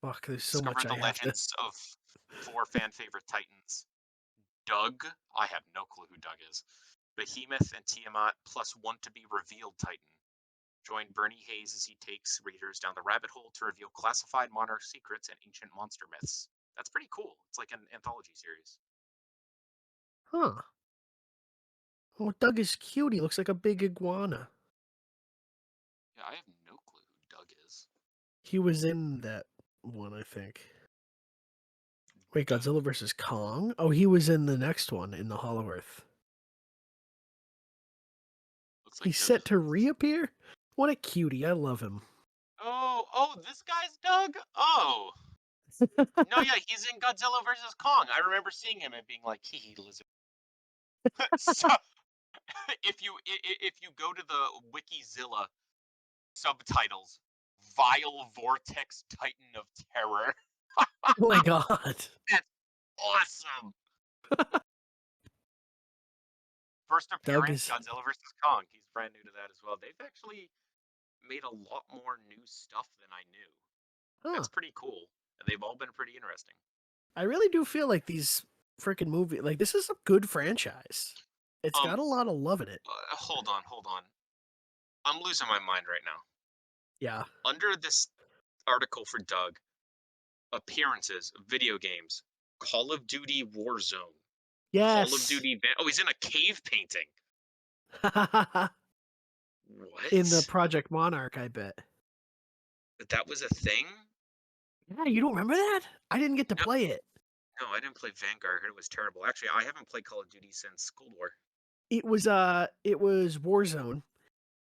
Fuck, there's so Discover much the I have to... legends of 4 fan favorite titans. Doug, I have no clue who Doug is. Behemoth and Tiamat, plus one to be revealed titan. Join Bernie Hayes as he takes readers down the rabbit hole to reveal classified monarch secrets and ancient monster myths. That's pretty cool. It's like an anthology series. Huh. Oh, Doug is cute. He looks like a big iguana. Yeah, I have no clue who Doug is. He was in that one, I think. Wait, Godzilla vs. Kong? Oh, he was in the next one, in the Hollow Earth. Looks like He's Doug set is... to reappear? What a cutie. I love him. Oh, this guy's Doug? Oh. No, yeah, he's in Godzilla vs. Kong. I remember seeing him and being like, hee lizard. So, if you go to the Wikizilla subtitles, Vile Vortex Titan of Terror. Oh my god. That's awesome. First appearance, Godzilla vs. Kong. He's brand new to that as well. They've actually made a lot more new stuff than I knew. Huh. That's pretty cool. And they've all been pretty interesting. I really do feel like these freaking movies, like, this is a good franchise. It's got a lot of love in it. Hold on. I'm losing my mind right now. Yeah. Under this article for Doug, appearances, video games, Call of Duty Warzone, Call of Yes. Duty. Oh, he's in a cave painting. What? In the Project Monarch, I bet. But that was a thing? Yeah, you don't remember that? I didn't get to No, play it. no, I didn't play Vanguard. I heard it was terrible. Actually, I haven't played Call of Duty since Cold War. It was Warzone,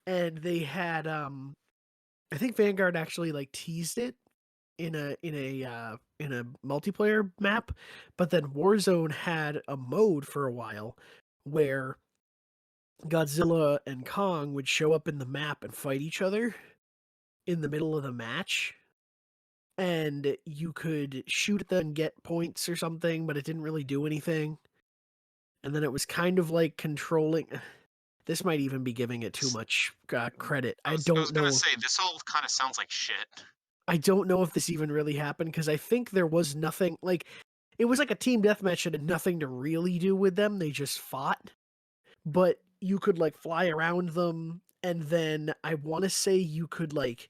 and they had I think Vanguard actually like teased it in a multiplayer map, but then Warzone had a mode for a while where Godzilla and Kong would show up in the map and fight each other in the middle of the match, and you could shoot at them and get points or something, but it didn't really do anything. And then it was kind of like controlling. This might even be giving it too much credit. I I was don't gonna know. say this all kind of sounds like shit. I don't know if this even really happened because I think there was nothing like it was like a team deathmatch and had nothing to really do with them. They just fought, but you could like fly around them, and then I want to say you could like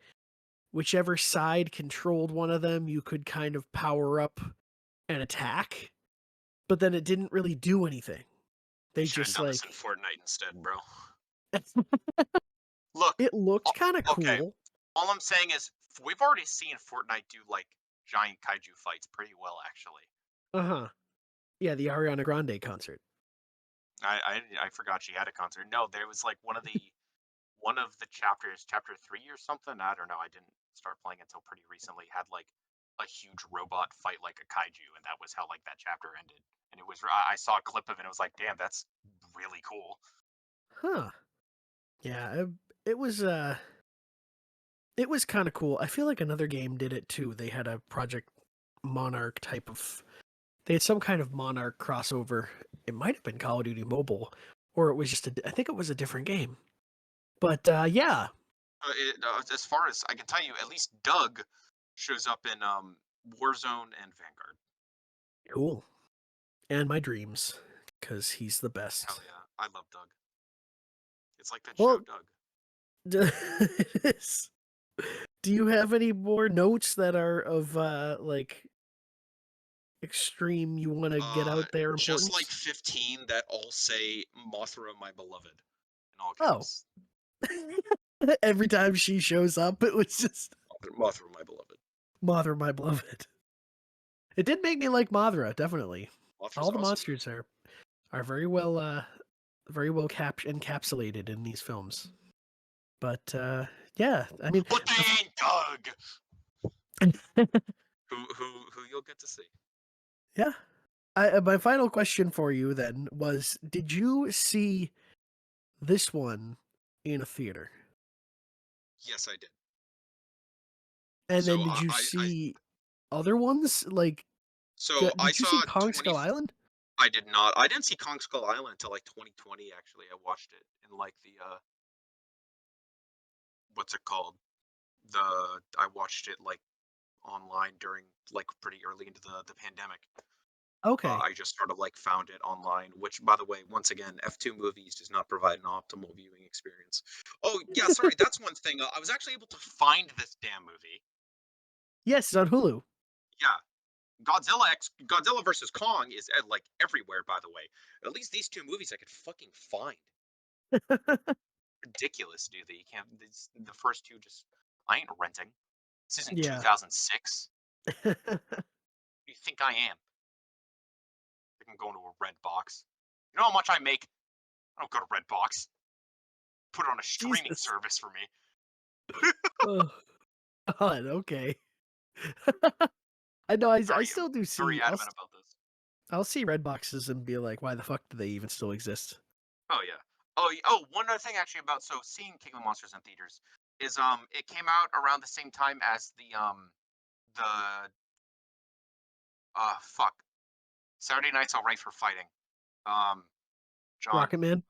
whichever side controlled one of them, you could kind of power up an attack, but then it didn't really do anything. They Should have just done this in like Fortnite instead, bro. Look, it looked kind of okay. cool. All I'm saying is we've already seen Fortnite do like giant kaiju fights pretty well, actually. Uh-huh. Yeah, the Ariana Grande concert. I forgot she had a concert. No, there was like one of the chapters, chapter 3 or something. I don't know. I didn't start playing until pretty recently. Had like a huge robot fight like a kaiju, and that was how like that chapter ended. And it was I saw a clip of it and it was like, damn, that's really cool. Huh. Yeah, it was kind of cool. I feel like another game did it too. They had a Project Monarch type of they had some kind of Monarch crossover. It might have been Call of Duty Mobile, or it was just I think it was a different game. But yeah, As far as I can tell you, at least Doug shows up in Warzone and Vanguard. cool. And my dreams, because he's the Hell best. yeah, I love Doug. It's like that Well, show, Doug. it is. Do you have any more notes that are of like extreme you want to get out there Just like importance? 15 that all say Mothra, my beloved, in all Oh. caps. Every time she shows up, it was just Mothra, my beloved. Mothra, my beloved. It did make me like Mothra, definitely. Mothra's All the awesome. monsters are very well encapsulated in these films. But yeah, I mean, But they ain't Doug. who you'll get to see. yeah. My final question for you then was: did you see this one in a theater? Yes, I did. And So then did you see other ones? Like, I did you see saw Kong Skull Island? I did not. I didn't see Kong Skull Island until like 2020. Actually, I watched it in like the what's it called? I watched it like online during like pretty early into the pandemic. Okay. I just sort of like found it online, which, by the way, once again, F2 movies does not provide an optimal viewing experience. Oh yeah, sorry, that's one thing. I was actually able to find this damn movie. Yes, it's on Hulu. Yeah, Godzilla versus Kong is like everywhere. By the way, at least these two movies I could fucking find. Ridiculous, dude. That you can't. The first two just. I ain't renting. This isn't Yeah. 2006. Who do you think I am? I can go into a red box. You know how much I make? I don't go to Redbox. Put it on a streaming Jesus. service for me. Oh, God, okay. I know. I still do see. Very adamant about this. I'll see red boxes and be like, why the fuck do they even still exist? Oh yeah. Oh, one other thing actually about seeing King of the Monsters in theaters is it came out around the same time as the fuck Saturday Night's Alright for Fighting. John. Rocket Man.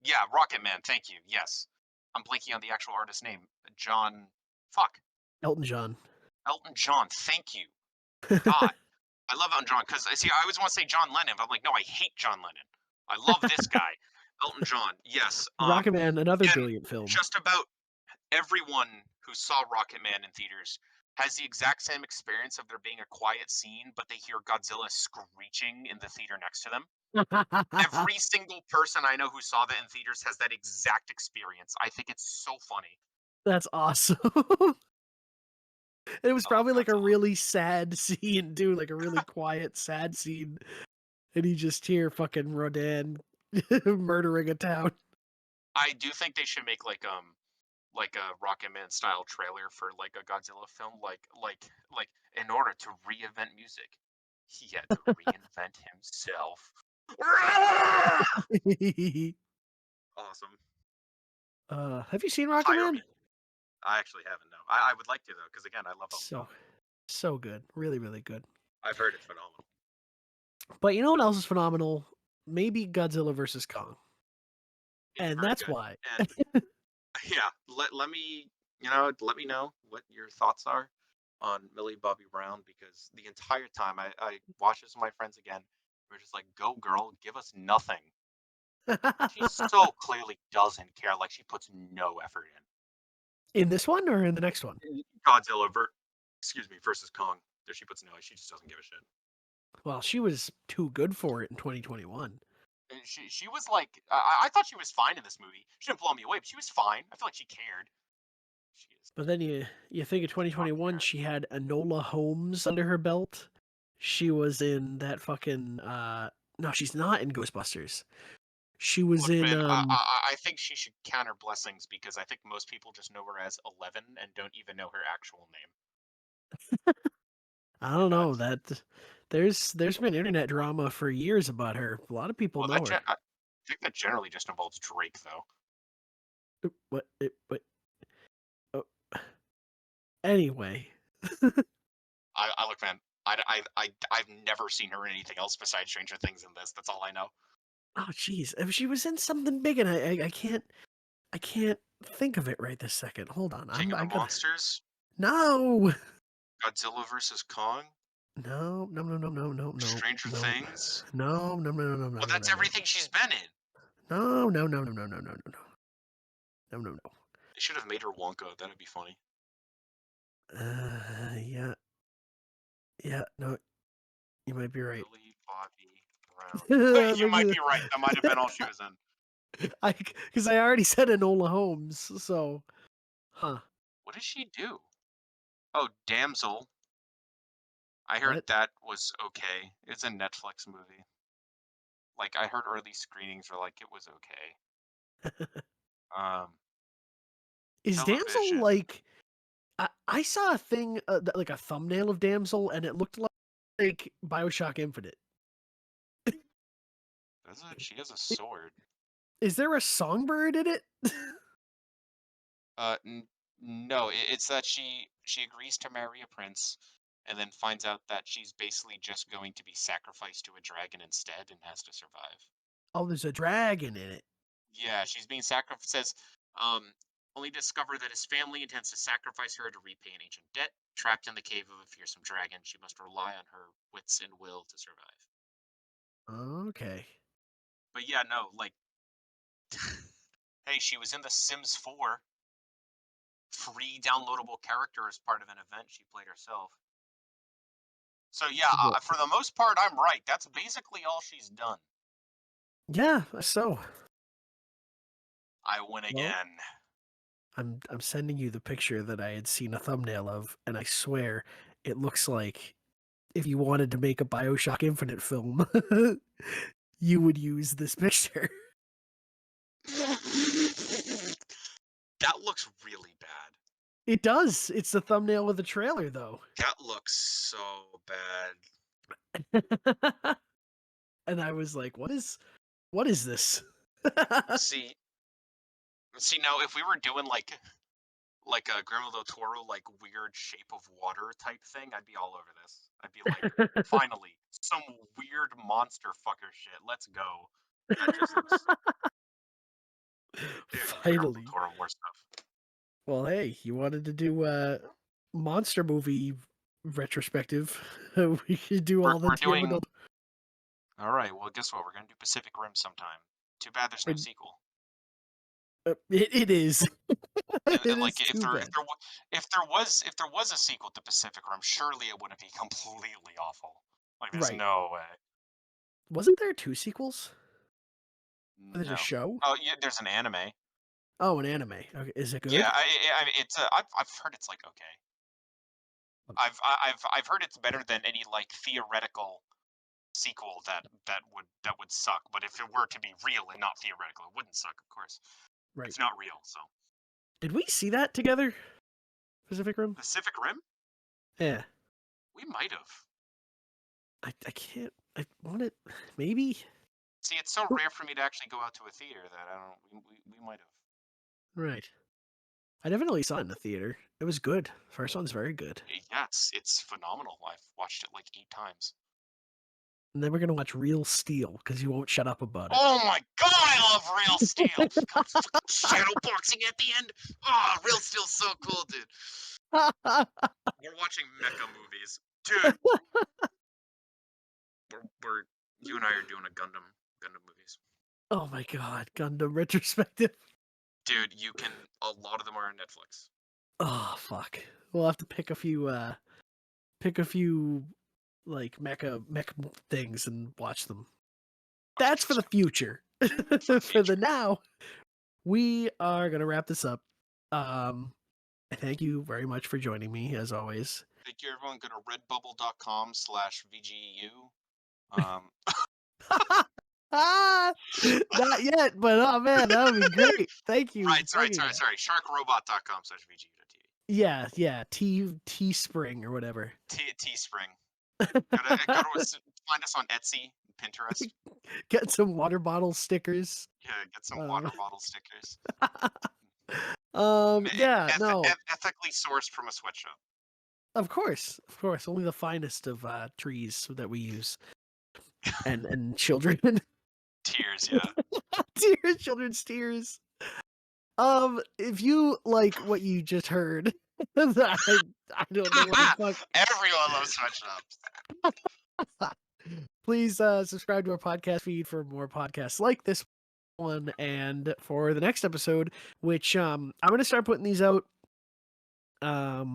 Yeah, Rocket Man. Thank you. Yes, I'm blanking on the actual artist's name. John. Fuck. Elton John. Elton John. Thank you. God. I love Elton John because I always want to say John Lennon, but I'm like, no, I hate John Lennon. I love this guy, Elton John. Yes. Rocketman, another And brilliant film. just about everyone who saw Rocketman in theaters has the exact same experience of there being a quiet scene, but they hear Godzilla screeching in the theater next to them. Every single person I know who saw that in theaters has that exact experience. I think it's so funny. That's awesome. It was Oh, probably like a Godzilla. really sad scene, too, like a really quiet, sad scene. And you just hear fucking Rodan murdering a town. I do think they should make like a Rocketman style trailer for like a Godzilla film, like in order to reinvent music, he had to reinvent himself. Awesome. Have you seen Hire Rocketman? me. I actually haven't. No, I would like to though, because again, I love Elton John. So good. Really, really good. I've heard it's phenomenal. But you know what else is phenomenal? Maybe Godzilla versus Kong. It's And very that's good. why. And yeah, let me let me know what your thoughts are on Millie Bobby Brown, because the entire time I watched this with my friends again. We're just like, go girl, give us nothing. She so clearly doesn't care. Like she puts no effort in. In this one or in the next one? Godzilla versus Kong. There she puts no. She just doesn't give a shit. Well, she was too good for it in 2021. And she was like, I thought she was fine in this movie. She didn't blow me away, but she was fine. I feel like she cared. She is. But then you think of 2021, she had Enola Holmes under her belt. She was in that fucking no, she's not in Ghostbusters. She was Look, in man, I think she should count her blessings, because I think most people just know her as 11 and don't even know her actual name. I don't know that there's been internet drama for years about her. A lot of people know her. I think that generally just involves Drake, though. What? Oh. Anyway, I look, man. I've never seen her in anything else besides Stranger Things in this. That's all I know. oh jeez, if she was in something big, and I can't think of it right this second. Hold on, King of I the gotta. Monsters, No, Godzilla versus Kong, no, no, no, no, no, no, no, Stranger no, Things. no, no, no, no, no, no, Well, no, that's no, everything she's been in. no, no, no, no, no, no, no, no, no, no, no. They should have made her Wonka. That'd be funny. Yeah, yeah, no, you might be right. Millie Bobby Brown. You might Maybe be right. That might have been all she was in. because I already said Enola Holmes, so, huh? What did she do? Oh, Damsel. I heard What? that was okay. It's a Netflix movie. Like, I heard early screenings were like, it was okay. Is Damsel Television. like? I saw a thing, like a thumbnail of Damsel, and it looked like BioShock Infinite. She has a sword. Is there a songbird in it? No, it's that she agrees to marry a prince, and then finds out that she's basically just going to be sacrificed to a dragon instead, and has to survive. Oh, there's a dragon in it. Yeah, she's being sacrificed. Says, only discover that his family intends to sacrifice her to repay an ancient debt. Trapped in the cave of a fearsome dragon, she must rely on her wits and will to survive. Okay. But yeah, no, like, hey, she was in The Sims 4. Free downloadable character as part of an event she played herself. So yeah, for the most part, I'm right. That's basically all she's done. Yeah, so I win again. I'm sending you the picture that I had seen a thumbnail of, and I swear it looks like if you wanted to make a BioShock Infinite film, you would use this picture. That looks really bad. It does. It's the thumbnail of the trailer, though. That looks so bad. And I was like, what is this? See now, if we were doing like a Guillermo del Toro, like weird Shape of Water type thing, I'd be all over this. I'd be like, finally, some weird monster fucker shit. Let's go. That just looks. Dude, Guillermo del Finally. Toro more stuff. Well, hey, you wanted to do a monster movie retrospective? We could do all the We're doing. All right. Well, guess what? We're gonna do Pacific Rim sometime. Too bad there's no And, sequel. it is. And It like is too bad. if there was a sequel to Pacific Rim, surely it wouldn't be completely awful. Like there's Right. no way. Wasn't there 2 sequels? There's a No. show? Oh yeah, there's an anime. Oh, an anime. Okay, is it Yeah, good? I mean, it's I've heard it's like okay. I've heard it's better than any like theoretical sequel that would suck. But if it were to be real and not theoretical, it wouldn't suck. Of course, Right. it's not real. So Did we see that together? Pacific Rim? Pacific Rim, Yeah. we might have. I can't. I want it. Maybe. See, it's so rare for me to actually go out to a theater that I don't. We might have. Right. I definitely saw it in the theater. It was good. First one's very good. Yeah, it's phenomenal. I've watched it like 8 times. And then we're gonna watch Real Steel because you won't shut up about it. Oh my god, I love Real Steel! God, fucking shadow boxing at the end. Oh, Real Steel's so cool, dude. We're watching mecha movies, dude. We're you and I are doing a Gundam movies, Oh my god, Gundam retrospective. dude. You can. A lot of them are on Netflix. Oh fuck. We'll have to pick a few like mecha things and watch them. That's for the future. For the now, we are gonna wrap this up. Thank you very much for joining me as always. Thank you, everyone. Go to redbubble.com/VGEU. Not yet, but oh man, that would be great. Thank you. Right, sorry. Sharkrobot.com/VGEU.tv. Yeah. Teespring or whatever. Teespring. Go to find us on Etsy, Pinterest. Get some water bottle stickers. Yeah, get some water bottle stickers. Yeah, no. Ethically sourced from a sweatshop. Of course. Only the finest of trees that we use. And children. Tears, yeah. Tears, children's tears. If you like what you just heard, I don't know what the fuck. Everyone loves sweatshops. Please subscribe to our podcast feed for more podcasts like this one, and for the next episode, which I'm gonna start putting these out. I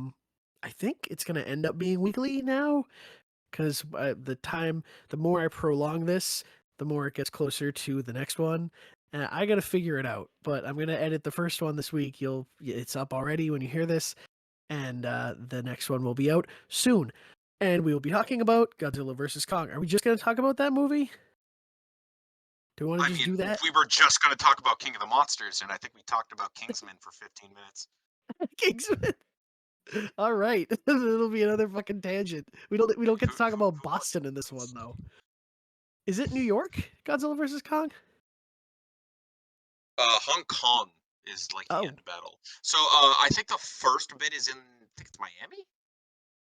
think it's gonna end up being weekly now, because the more I prolong this, the more it gets closer to the next one. I gotta figure it out, but I'm gonna edit the first one this week. It's up already when you hear this, and the next one will be out soon. And we will be talking about Godzilla vs. Kong. Are we just gonna talk about that movie? Do we want to just do that? We were just going to talk about King of the Monsters, and I think we talked about Kingsman for 15 minutes. Kingsman. All right, it'll be another fucking tangent. We don't get to talk about Boston in this one though. Is it New York? Godzilla vs. Kong? Hong Kong is like the end battle. So I think the first bit is in, I think it's Miami,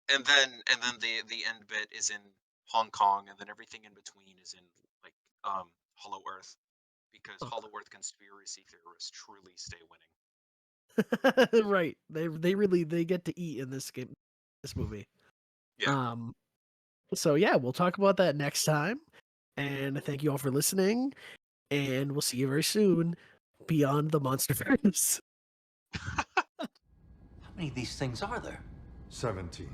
and then the end bit is in Hong Kong, and then everything in between is in like Hollow Earth, because Hollow Earth conspiracy theorists truly stay winning. Right. They get to eat in this movie. Yeah. So yeah, we'll talk about that next time. And thank you all for listening. And we'll see you very soon beyond the MonsterVerse. How many of these things are there? 17.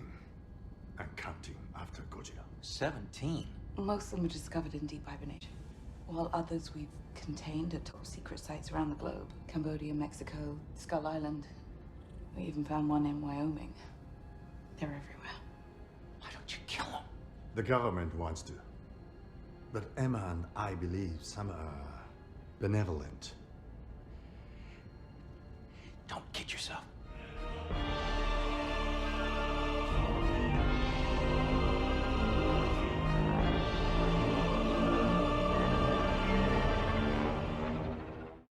And counting after Godzilla. 17? Most of them were discovered in deep hibernation, while others we've contained at top secret sites around the globe. Cambodia, Mexico, Skull Island. We even found one in Wyoming. They're everywhere. Why don't you kill them? The government wants to. But Emma and I believe some are benevolent. Don't kid yourself.